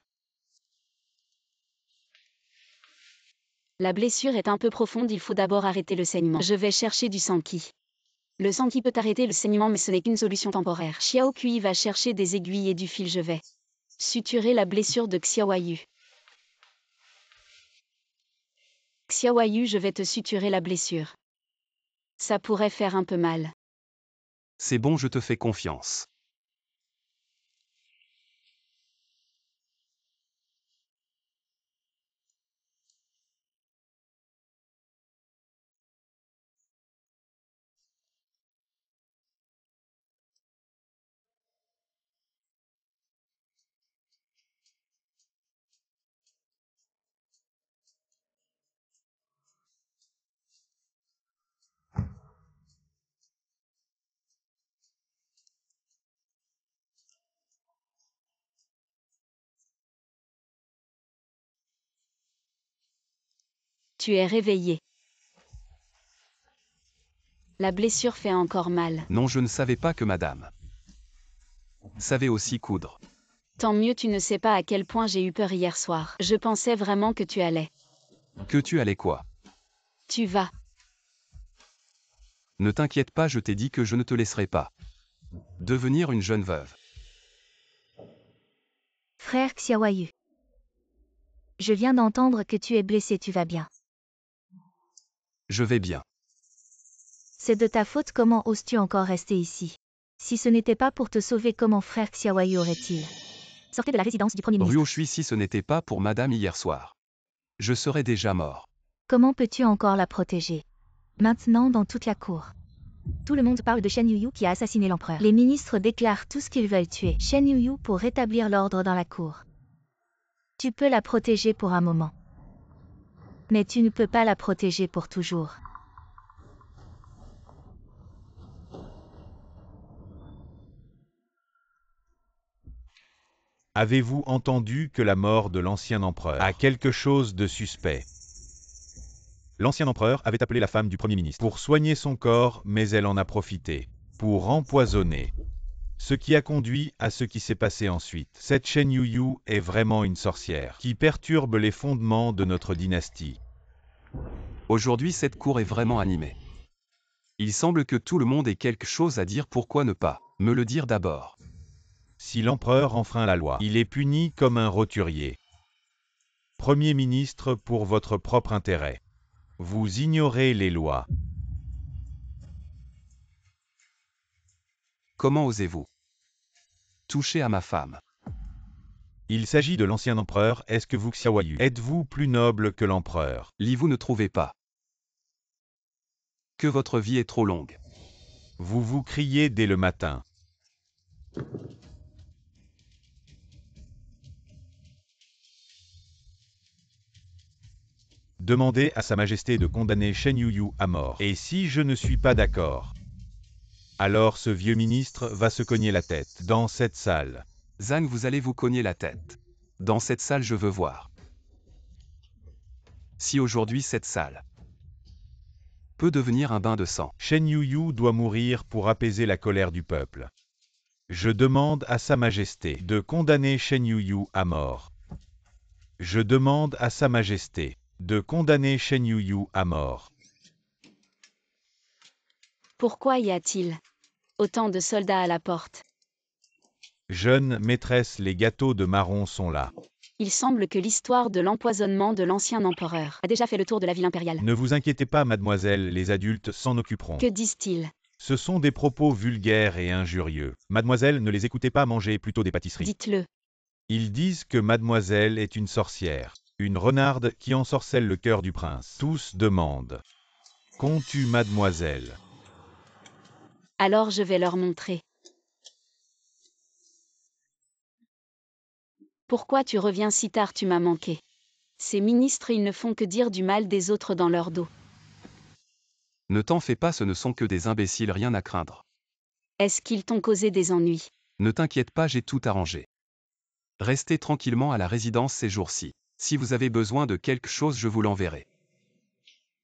La blessure est un peu profonde, il faut d'abord arrêter le saignement. Je vais chercher du Sanqi. Le Sanqi peut arrêter le saignement, mais ce n'est qu'une solution temporaire. Xiao Kui va chercher des aiguilles et du fil, je vais suturer la blessure de Xiaoyu. Xiaoyu, je vais te suturer la blessure. Ça pourrait faire un peu mal. C'est bon, je te fais confiance. Tu es réveillé. La blessure fait encore mal. Non, je ne savais pas que madame savait aussi coudre. Tant mieux, tu ne sais pas à quel point j'ai eu peur hier soir. Je pensais vraiment que tu allais. Que tu allais quoi? Tu vas. Ne t'inquiète pas, je t'ai dit que je ne te laisserai pas devenir une jeune veuve. Frère Xiaoyu. Je viens d'entendre que tu es blessé, tu vas bien. Je vais bien. C'est de ta faute, comment oses-tu encore rester ici? Si ce n'était pas pour te sauver, comment frère Xiaoyu aurait-il? Sortez de la résidence du Premier ministre. Ruo, si ce n'était pas pour madame hier soir, je serais déjà mort. Comment peux-tu encore la protéger? Maintenant dans toute la cour. Tout le monde parle de Shen Yuyu qui a assassiné l'empereur. Les ministres déclarent tout ce qu'ils veulent tuer Shen Yuyu pour rétablir l'ordre dans la cour. Tu peux la protéger pour un moment. Mais tu ne peux pas la protéger pour toujours. Avez-vous entendu que la mort de l'ancien empereur a quelque chose de suspect? L'ancien empereur avait appelé la femme du Premier ministre pour soigner son corps, mais elle en a profité pour empoisonner. Ce qui a conduit à ce qui s'est passé ensuite. Cette Shen Yuyu est vraiment une sorcière qui perturbe les fondements de notre dynastie. Aujourd'hui, cette cour est vraiment animée. Il semble que tout le monde ait quelque chose à dire, pourquoi ne pas me le dire d'abord? Si l'empereur enfreint la loi, il est puni comme un roturier. Premier ministre, pour votre propre intérêt, vous ignorez les lois. Comment osez-vous toucher à ma femme? Il s'agit de l'ancien empereur, est-ce que vous Xiaoyu êtes-vous plus noble que l'empereur? Vous ne trouvez pas que votre vie est trop longue? Vous vous criez dès le matin. Demandez à Sa Majesté de condamner Shen Yuyu à mort. Et si je ne suis pas d'accord, alors ce vieux ministre va se cogner la tête dans cette salle. Zhang, vous allez vous cogner la tête. Dans cette salle, je veux voir. Si aujourd'hui cette salle peut devenir un bain de sang. Shen Yuyu doit mourir pour apaiser la colère du peuple. Je demande à Sa Majesté de condamner Shen Yuyu à mort. Je demande à Sa Majesté de condamner Shen Yuyu à mort. Pourquoi y a-t-il autant de soldats à la porte? Jeune maîtresse, les gâteaux de marron sont là. Il semble que l'histoire de l'empoisonnement de l'ancien empereur a déjà fait le tour de la ville impériale. Ne vous inquiétez pas, mademoiselle, les adultes s'en occuperont. Que disent-ils? Ce sont des propos vulgaires et injurieux. Mademoiselle, ne les écoutez pas, mangez plutôt des pâtisseries. Dites-le. Ils disent que mademoiselle est une sorcière, une renarde qui ensorcelle le cœur du prince. Tous demandent: qu'ont-tu, mademoiselle? Alors je vais leur montrer. Pourquoi tu reviens si tard, tu m'as manqué. Ces ministres, ils ne font que dire du mal des autres dans leur dos. Ne t'en fais pas, ce ne sont que des imbéciles, rien à craindre. Est-ce qu'ils t'ont causé des ennuis? Ne t'inquiète pas, j'ai tout arrangé. Restez tranquillement à la résidence ces jours-ci. Si vous avez besoin de quelque chose, je vous l'enverrai.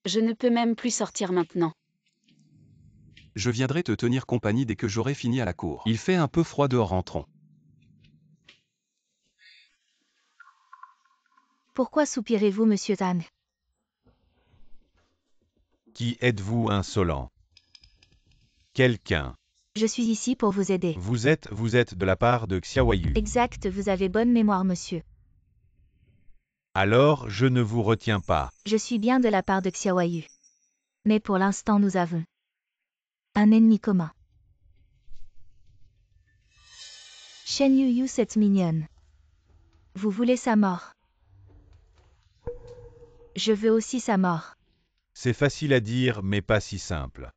Je ne peux même plus sortir maintenant. Je viendrai te tenir compagnie dès que j'aurai fini à la cour. Il fait un peu froid dehors, rentrons. Pourquoi soupirez-vous, monsieur Zhang? Qui êtes-vous, insolent? Quelqu'un. Je suis ici pour vous aider. Vous êtes de la part de Xiaoyu. Exact, vous avez bonne mémoire, monsieur. Alors, je ne vous retiens pas. Je suis bien de la part de Xiaoyu. Mais pour l'instant, nous avons un ennemi commun. Shen Yuyu, cette mignonne. Vous voulez sa mort? Je veux aussi sa mort. C'est facile à dire, mais pas si simple.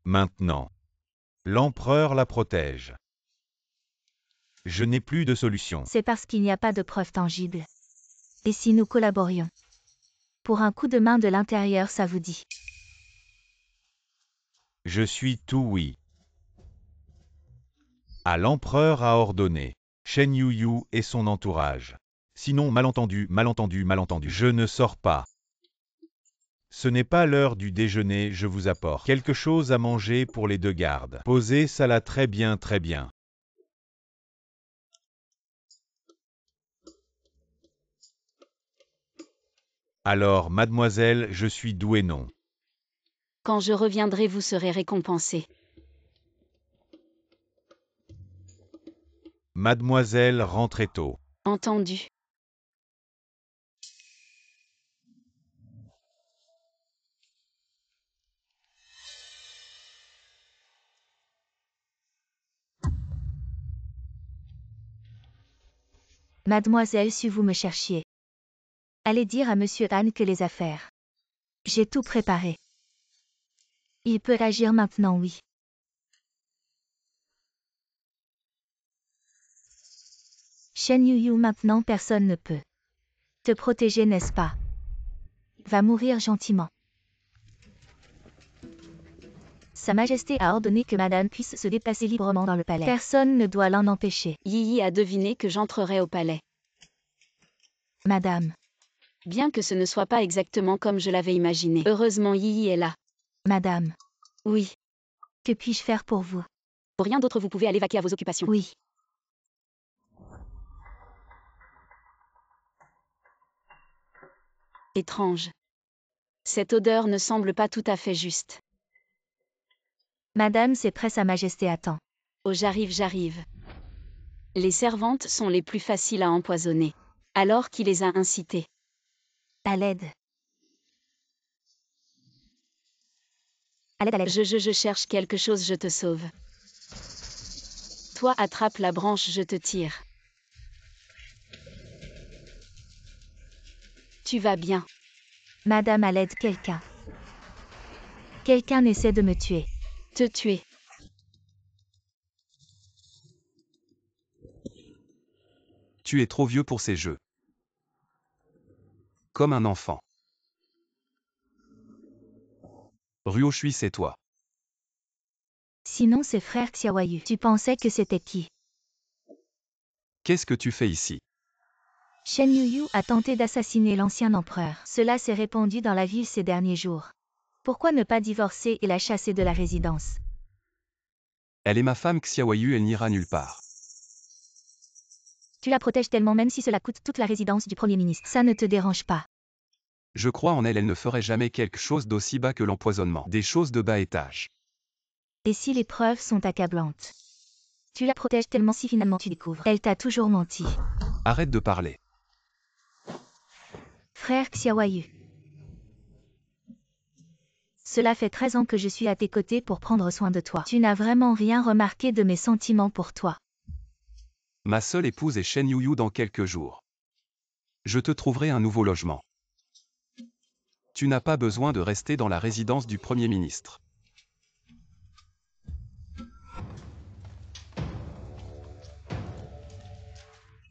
Maintenant, l'empereur la protège. Je n'ai plus de solution. C'est parce qu'il n'y a pas de preuves tangibles. Et si nous collaborions? Pour un coup de main de l'intérieur, ça vous dit? Je suis tout oui. À l'empereur a ordonné Shen Yuyu et son entourage. Sinon, malentendu, malentendu, malentendu. Je ne sors pas. Ce n'est pas l'heure du déjeuner, je vous apporte quelque chose à manger pour les 2 gardes. Posez ça là, très bien, très bien. Alors, mademoiselle, je suis doué, non? Quand je reviendrai, vous serez récompensé. Mademoiselle, rentrez tôt. Entendu. Mademoiselle, si vous me cherchiez. Allez dire à Monsieur Han que les affaires. J'ai tout préparé. Il peut agir maintenant, oui. Shen Yuyu, maintenant personne ne peut te protéger, n'est-ce pas? Va mourir gentiment. Sa Majesté a ordonné que Madame puisse se déplacer librement dans le palais. Personne ne doit l'en empêcher. Yi Yi a deviné que j'entrerai au palais. Madame. Bien que ce ne soit pas exactement comme je l'avais imaginé. Heureusement, Yi Yi est là. Madame. Oui. Que puis-je faire pour vous? Pour rien d'autre, vous pouvez aller vaquer à vos occupations. Oui. Étrange. Cette odeur ne semble pas tout à fait juste. Madame, c'est prêt, Sa Majesté attend. Oh, j'arrive, j'arrive. Les servantes sont les plus faciles à empoisonner. Alors qui les a incitées? À l'aide. À l'aide, à l'aide. Je cherche quelque chose, je te sauve. Toi, attrape la branche, je te tire. Tu vas bien. Madame, à l'aide, quelqu'un. Quelqu'un essaie de me tuer. Te tuer. Tu es trop vieux pour ces jeux. Comme un enfant. Ruoshui, c'est toi. Sinon, c'est frère Xiaoyu. Tu pensais que c'était qui? Qu'est-ce que tu fais ici? Shen Yuyu a tenté d'assassiner l'ancien empereur. Cela s'est répandu dans la ville ces derniers jours. Pourquoi ne pas divorcer et la chasser de la résidence? Elle est ma femme Xiaoyu, elle n'ira nulle part. Tu la protèges tellement même si cela coûte toute la résidence du Premier ministre. Ça ne te dérange pas. Je crois en elle, elle ne ferait jamais quelque chose d'aussi bas que l'empoisonnement. Des choses de bas étage. Et si les preuves sont accablantes? Tu la protèges tellement si finalement tu découvres. Elle t'a toujours menti. Arrête de parler. Frère Xiaoyu. Cela fait 13 ans que je suis à tes côtés pour prendre soin de toi. Tu n'as vraiment rien remarqué de mes sentiments pour toi. Ma seule épouse est Shen Yuyu dans quelques jours. Je te trouverai un nouveau logement. Tu n'as pas besoin de rester dans la résidence du Premier ministre.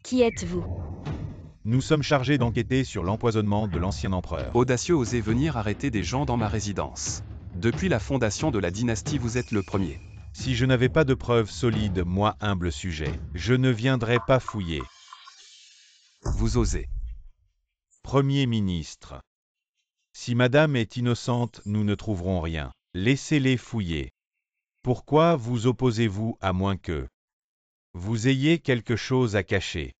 Qui êtes-vous? Nous sommes chargés d'enquêter sur l'empoisonnement de l'ancien empereur. Audacieux, osez venir arrêter des gens dans ma résidence. Depuis la fondation de la dynastie, vous êtes le premier. Si je n'avais pas de preuves solides, moi, humble sujet, je ne viendrais pas fouiller. Vous osez. Premier ministre. Si madame est innocente, nous ne trouverons rien. Laissez-les fouiller. Pourquoi vous opposez-vous à moins que vous ayez quelque chose à cacher?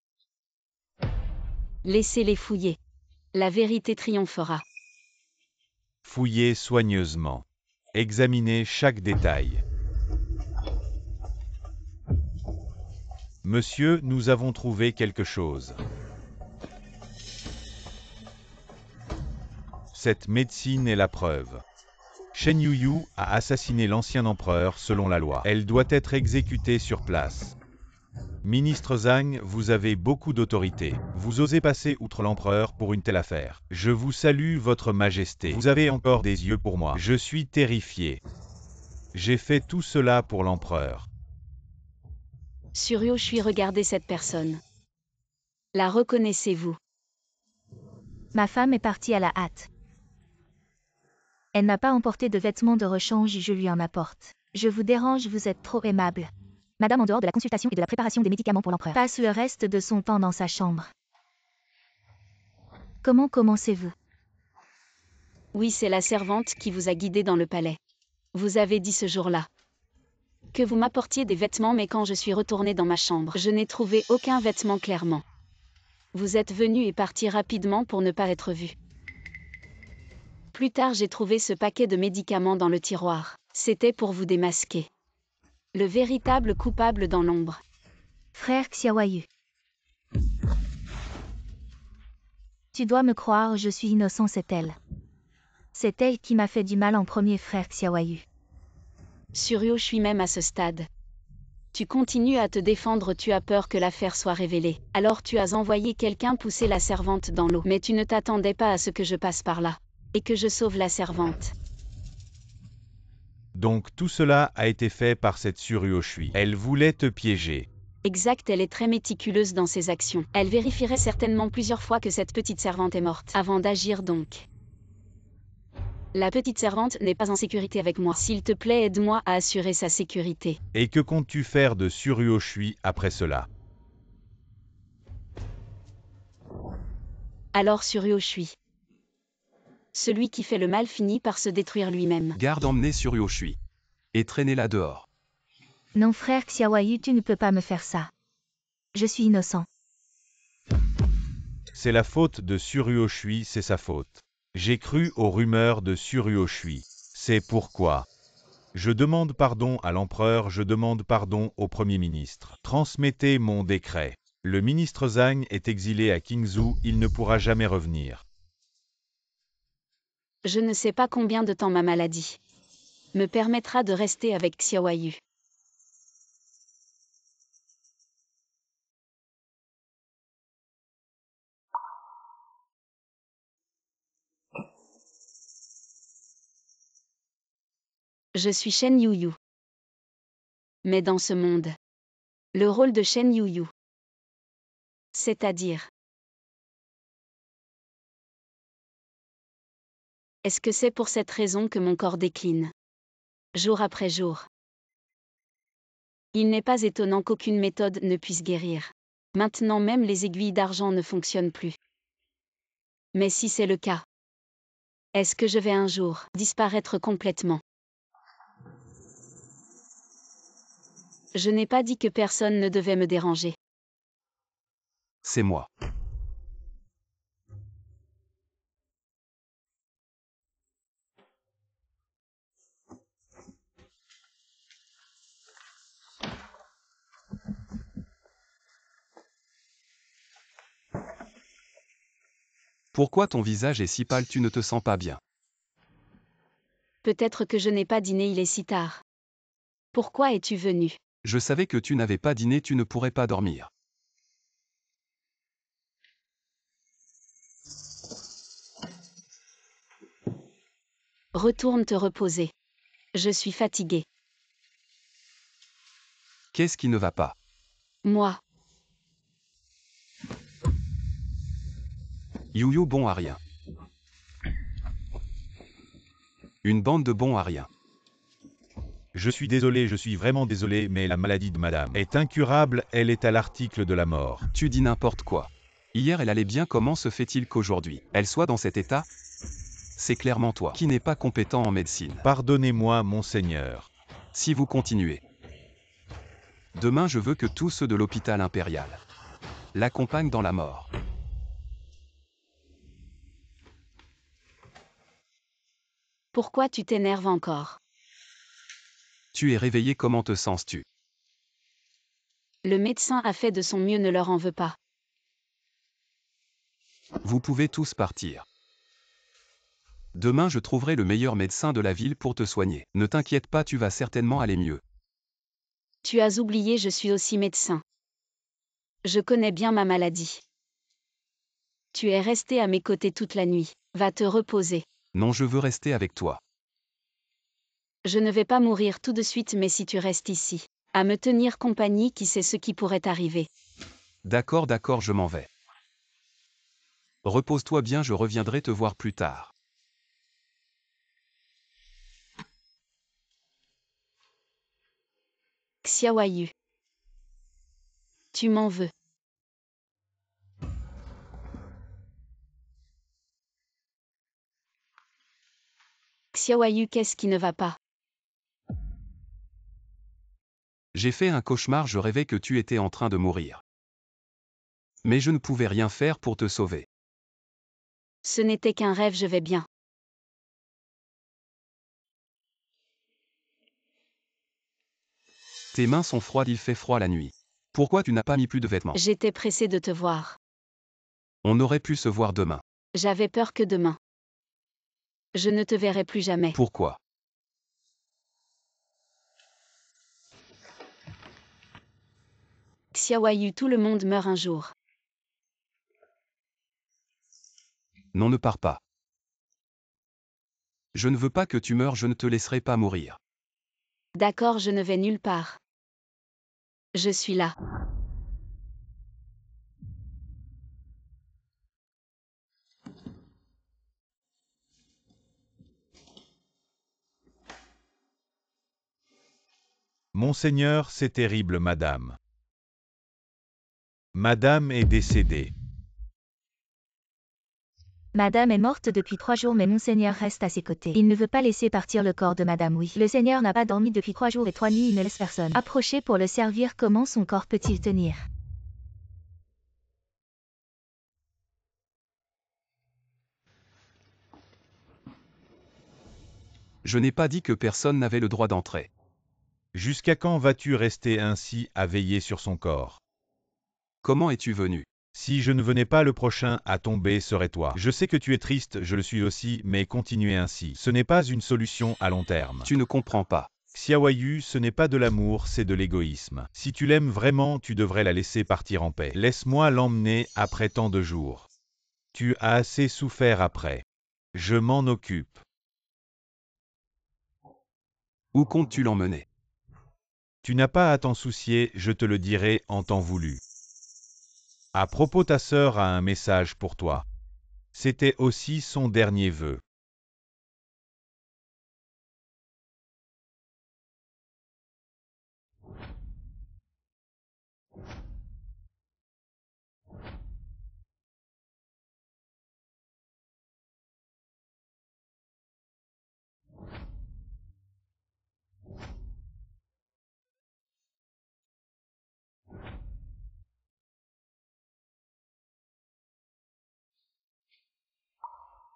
Laissez-les fouiller. La vérité triomphera. Fouillez soigneusement. Examinez chaque détail. Monsieur, nous avons trouvé quelque chose. Cette médecine est la preuve. Shen Yuyu a assassiné l'ancien empereur selon la loi. Elle doit être exécutée sur place. Ministre Zhang, vous avez beaucoup d'autorité. Vous osez passer outre l'empereur pour une telle affaire. Je vous salue, votre majesté. Vous avez encore des yeux pour moi. Je suis terrifié. J'ai fait tout cela pour l'empereur. Sur Yoshi, regardez cette personne. La reconnaissez-vous? Ma femme est partie à la hâte. Elle n'a pas emporté de vêtements de rechange, je lui en apporte. Je vous dérange, vous êtes trop aimable. Madame, en dehors de la consultation et de la préparation des médicaments pour l'empereur, passe le reste de son temps dans sa chambre. Comment commencez-vous? Oui, c'est la servante qui vous a guidé dans le palais. Vous avez dit ce jour-là que vous m'apportiez des vêtements, mais quand je suis retournée dans ma chambre, je n'ai trouvé aucun vêtement clairement. Vous êtes venu et parti rapidement pour ne pas être vu. Plus tard, j'ai trouvé ce paquet de médicaments dans le tiroir. C'était pour vous démasquer. Le véritable coupable dans l'ombre. Frère Xiaoyu. Tu dois me croire, je suis innocent, c'est elle. C'est elle qui m'a fait du mal en premier, frère Xiaoyu. Suryo, je suis même à ce stade. Tu continues à te défendre, tu as peur que l'affaire soit révélée. Alors tu as envoyé quelqu'un pousser la servante dans l'eau. Mais tu ne t'attendais pas à ce que je passe par là. Et que je sauve la servante. Donc tout cela a été fait par cette Suryoshui. Elle voulait te piéger. Exact, elle est très méticuleuse dans ses actions. Elle vérifierait certainement plusieurs fois que cette petite servante est morte, avant d'agir donc. La petite servante n'est pas en sécurité avec moi. S'il te plaît, aide-moi à assurer sa sécurité. Et que comptes-tu faire de Suryoshui après cela? Alors Suryo, je suis. Celui qui fait le mal finit par se détruire lui-même. Garde emmener Suryoshui. Et traînez-la dehors. Non, frère Xiaoyu, tu ne peux pas me faire ça. Je suis innocent. C'est la faute de Suryoshui, c'est sa faute. J'ai cru aux rumeurs de Suryoshui. C'est pourquoi. Je demande pardon à l'empereur, je demande pardon au Premier ministre. Transmettez mon décret. Le ministre Zhang est exilé à Qingzhou, il ne pourra jamais revenir. Je ne sais pas combien de temps ma maladie me permettra de rester avec Xiaoyu. Je suis Shen Yuyu. Mais dans ce monde, le rôle de Shen Yuyu, c'est-à-dire, est-ce que c'est pour cette raison que mon corps décline, jour après jour? Il n'est pas étonnant qu'aucune méthode ne puisse guérir. Maintenant même les aiguilles d'argent ne fonctionnent plus. Mais si c'est le cas, est-ce que je vais un jour disparaître complètement? Je n'ai pas dit que personne ne devait me déranger. C'est moi. Pourquoi ton visage est si pâle, tu ne te sens pas bien? Peut-être que je n'ai pas dîné, il est si tard. Pourquoi es-tu venu? Je savais que tu n'avais pas dîné, tu ne pourrais pas dormir. Retourne te reposer. Je suis fatiguée. Qu'est-ce qui ne va pas? Moi, Yuyu bon à rien. Une bande de bons à rien. Je suis désolé, je suis vraiment désolé, mais la maladie de madame est incurable, elle est à l'article de la mort. Tu dis n'importe quoi. Hier elle allait bien, comment se fait-il qu'aujourd'hui elle soit dans cet état? C'est clairement toi qui n'es pas compétent en médecine. Pardonnez-moi, monseigneur. Si vous continuez. Demain je veux que tous ceux de l'hôpital impérial l'accompagnent dans la mort. pourquoi tu t'énerves encore? Tu es réveillé, comment te sens-tu? Le médecin a fait de son mieux, ne leur en veux pas. Vous pouvez tous partir. Demain je trouverai le meilleur médecin de la ville pour te soigner. Ne t'inquiète pas, tu vas certainement aller mieux. Tu as oublié, je suis aussi médecin. Je connais bien ma maladie. Tu es resté à mes côtés toute la nuit. Va te reposer. Non, je veux rester avec toi. Je ne vais pas mourir tout de suite, mais si tu restes ici, à me tenir compagnie, qui sait ce qui pourrait arriver. D'accord, d'accord, je m'en vais. Repose-toi bien, je reviendrai te voir plus tard. Xiaoyu. Tu m'en veux. Xiaoyu, qu'est-ce qui ne va pas? J'ai fait un cauchemar, je rêvais que tu étais en train de mourir. Mais je ne pouvais rien faire pour te sauver. Ce n'était qu'un rêve, je vais bien. Tes mains sont froides, il fait froid la nuit. Pourquoi tu n'as pas mis plus de vêtements? J'étais pressée de te voir. On aurait pu se voir demain. J'avais peur que demain. Je ne te verrai plus jamais. Pourquoi? Xiaoyu, tout le monde meurt un jour. Non, ne pars pas. Je ne veux pas que tu meures, je ne te laisserai pas mourir. D'accord, je ne vais nulle part. Je suis là. Monseigneur, c'est terrible, madame. Madame est décédée. Madame est morte depuis 3 jours mais Monseigneur reste à ses côtés. Il ne veut pas laisser partir le corps de Madame, oui. Le Seigneur n'a pas dormi depuis 3 jours et 3 nuits, il ne laisse personne approcher pour le servir. Comment son corps peut-il tenir? Je n'ai pas dit que personne n'avait le droit d'entrer. Jusqu'à quand vas-tu rester ainsi à veiller sur son corps? Comment es-tu venu? Si je ne venais pas, le prochain à tomber serait toi. Je sais que tu es triste, je le suis aussi, mais continuer ainsi, ce n'est pas une solution à long terme. Tu ne comprends pas. Xiaoyu, ce n'est pas de l'amour, c'est de l'égoïsme. Si tu l'aimes vraiment, tu devrais la laisser partir en paix. Laisse-moi l'emmener après tant de jours. Tu as assez souffert après. Je m'en occupe. Où comptes-tu l'emmener? Tu n'as pas à t'en soucier, je te le dirai en temps voulu. À propos, ta sœur a un message pour toi. C'était aussi son dernier vœu.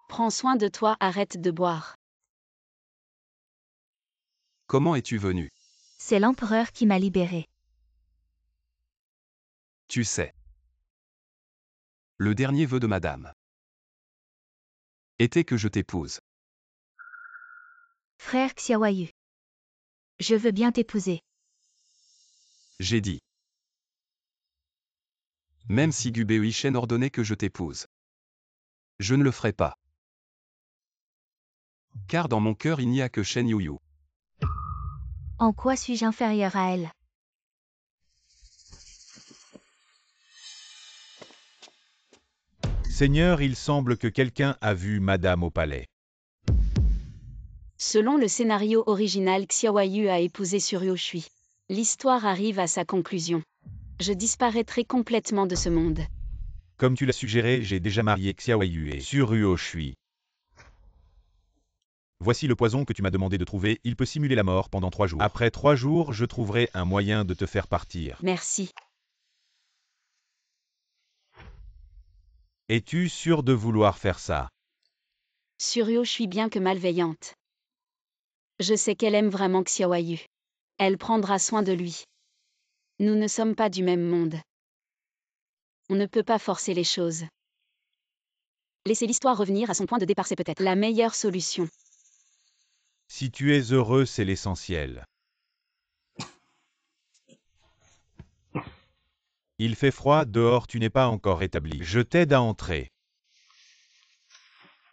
Prends soin de toi, arrête de boire. Comment es-tu venu? C'est l'empereur qui m'a libéré. Tu sais. Le dernier vœu de Madame était que je t'épouse. Frère Xiaoyu. Je veux bien t'épouser. J'ai dit. Même si Gubei Shen ordonnait que je t'épouse. Je ne le ferai pas. Car dans mon cœur il n'y a que Shen Yuyu. En quoi suis-je inférieur à elle? Seigneur, il semble que quelqu'un a vu Madame au palais. Selon le scénario original, Xiaoyu a épousé Suryoshui. L'histoire arrive à sa conclusion. Je disparaîtrai complètement de ce monde. Comme tu l'as suggéré, j'ai déjà marié Xiaoyu et Suryoshui. Voici le poison que tu m'as demandé de trouver, il peut simuler la mort pendant 3 jours. Après 3 jours, je trouverai un moyen de te faire partir. Merci. Es-tu sûr de vouloir faire ça? Suryoshui, bien que malveillante. Je sais qu'elle aime vraiment Xiaoyu. Elle prendra soin de lui. Nous ne sommes pas du même monde. On ne peut pas forcer les choses. Laisser l'histoire revenir à son point de départ, c'est peut-être la meilleure solution. Si tu es heureux, c'est l'essentiel. Il fait froid, dehors tu n'es pas encore rétabli. Je t'aide à entrer.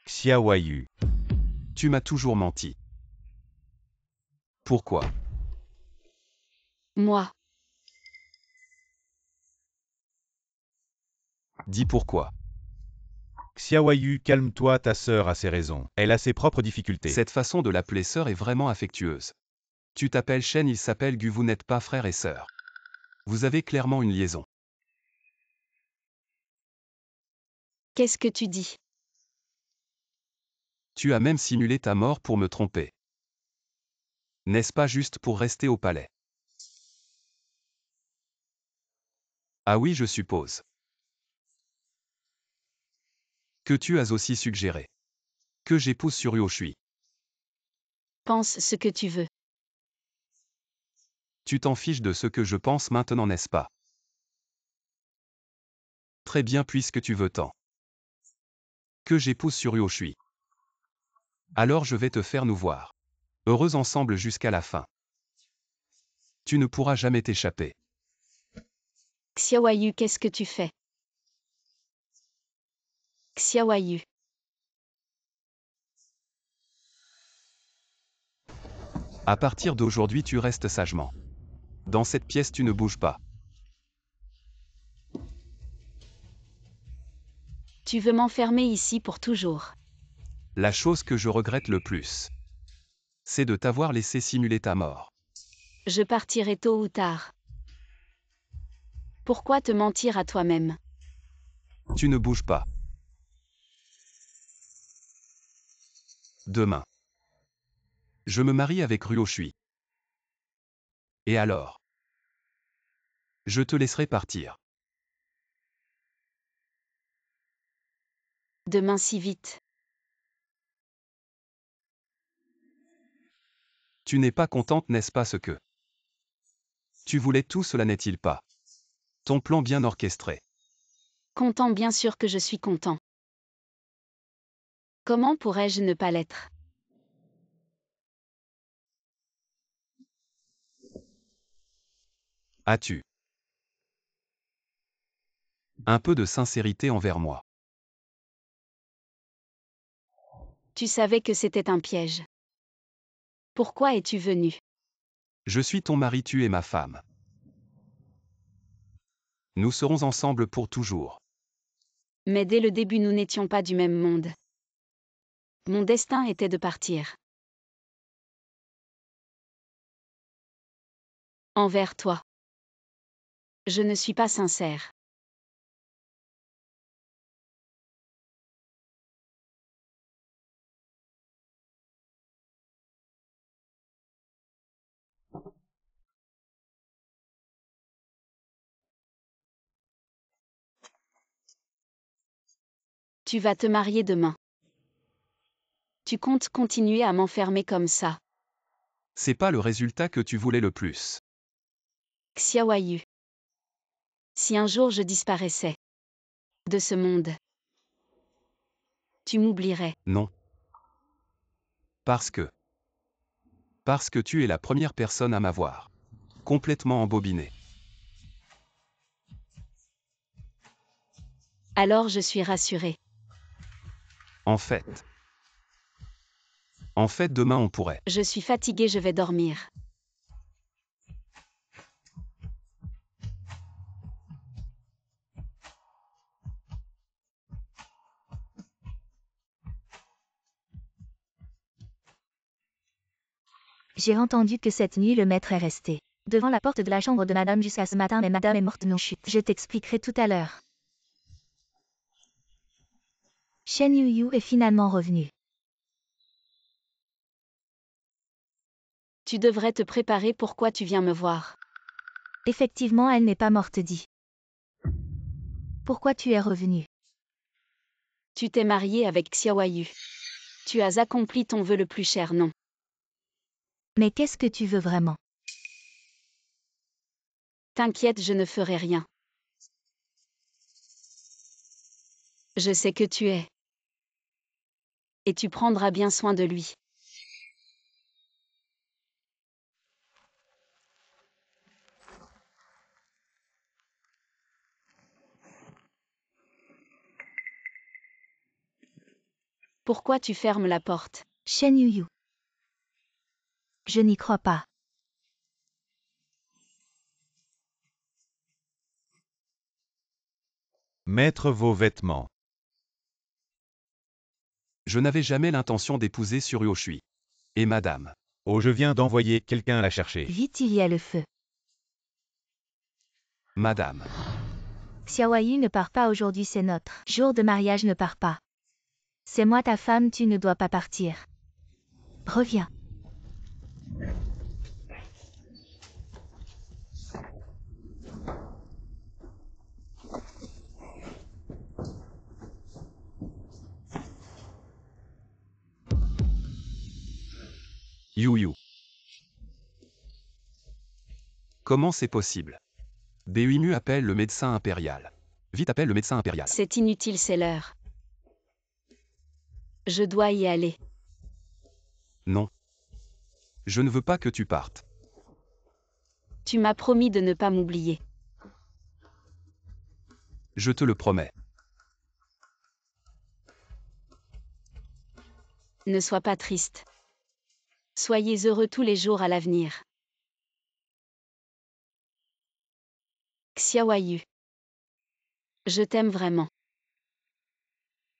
Xiaoyu. Tu m'as toujours menti. Pourquoi? Moi. Dis pourquoi. Xiaoyu, calme-toi, ta sœur a ses raisons. Elle a ses propres difficultés. Cette façon de l'appeler sœur est vraiment affectueuse. Tu t'appelles Shen, il s'appelle Gu, vous n'êtes pas frère et sœur. Vous avez clairement une liaison. Qu'est-ce que tu dis? Tu as même simulé ta mort pour me tromper. N'est-ce pas juste pour rester au palais? Ah oui, je suppose. Que tu as aussi suggéré que j'épouse Suryoshui. Pense ce que tu veux. Tu t'en fiches de ce que je pense maintenant, n'est-ce pas? Très bien, puisque tu veux tant que j'épouse Suryoshui. Alors je vais te faire nous voir heureux ensemble jusqu'à la fin. Tu ne pourras jamais t'échapper. Xiaoyu, qu'est-ce que tu fais? Xiaoyu. À partir d'aujourd'hui, tu restes sagement. Dans cette pièce, tu ne bouges pas. Tu veux m'enfermer ici pour toujours. La chose que je regrette le plus, c'est de t'avoir laissé simuler ta mort. Je partirai tôt ou tard. Pourquoi te mentir à toi-même? Tu ne bouges pas. Demain, je me marie avec Ryoshui. Et alors? Je te laisserai partir. Demain si vite. Tu n'es pas contente, n'est-ce pas ce que tu voulais tout cela, n'est-il pas? Ton plan bien orchestré. Content, bien sûr que je suis content. Comment pourrais-je ne pas l'être? As-tu un peu de sincérité envers moi? Tu savais que c'était un piège. Pourquoi es-tu venu? Je suis ton mari, tu es ma femme. Nous serons ensemble pour toujours. Mais dès le début nous n'étions pas du même monde. Mon destin était de partir. Envers toi. Je ne suis pas sincère. Tu vas te marier demain. Tu comptes continuer à m'enfermer comme ça? C'est pas le résultat que tu voulais le plus. Xiaoyu. Si un jour je disparaissais de ce monde, tu m'oublierais. Non. Parce que tu es la première personne à m'avoir complètement embobiné. Alors je suis rassurée. En fait, demain on pourrait. Je suis fatiguée, je vais dormir. J'ai entendu que cette nuit le maître est resté devant la porte de la chambre de madame jusqu'à ce matin, mais madame est morte. Non, chut, je t'expliquerai tout à l'heure. Shen Yuyu est finalement revenue. Tu devrais te préparer, pourquoi tu viens me voir? Effectivement, elle n'est pas morte, dit. Pourquoi tu es revenue? Tu t'es marié avec Xiaoyu. Tu as accompli ton vœu le plus cher, non? Mais qu'est-ce que tu veux vraiment? T'inquiète, je ne ferai rien. Je sais que tu es. Et tu prendras bien soin de lui. Pourquoi tu fermes la porte? Shen Yuyu. Je n'y crois pas. Mettre vos vêtements. Je n'avais jamais l'intention d'épouser Suryoshui. Et madame. Oh, je viens d'envoyer quelqu'un la chercher. Vite, il y a le feu. Madame. Xiaoyu ne part pas aujourd'hui, c'est notre jour de mariage, ne part pas. C'est moi ta femme, tu ne dois pas partir. Reviens. You you. Comment c'est possible? Béuimu appelle le médecin impérial. Vite appelle le médecin impérial. C'est inutile, c'est l'heure. Je dois y aller. Non. Je ne veux pas que tu partes. Tu m'as promis de ne pas m'oublier. Je te le promets. Ne sois pas triste. Soyez heureux tous les jours à l'avenir. Xiaoyu. Je t'aime vraiment.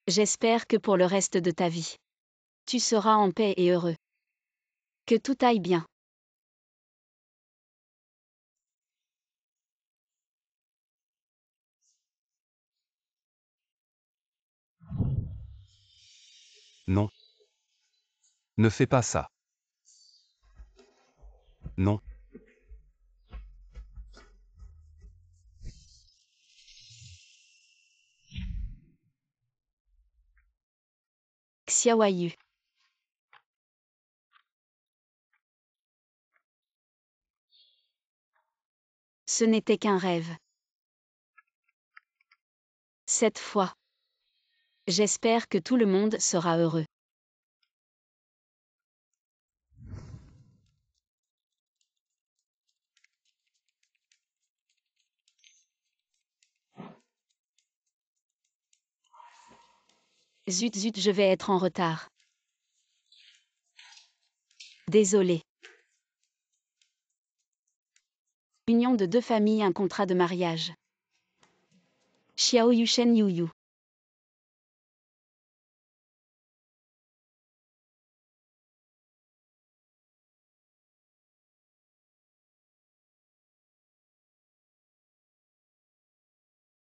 J'espère que pour le reste de ta vie, tu seras en paix et heureux. Que tout aille bien. Non. Ne fais pas ça. Non. Xiaoyu. Ce n'était qu'un rêve. Cette fois. J'espère que tout le monde sera heureux. Zut zut, je vais être en retard. Désolé. Union de deux familles, un contrat de mariage. Xiaoyu Shen Yuyu.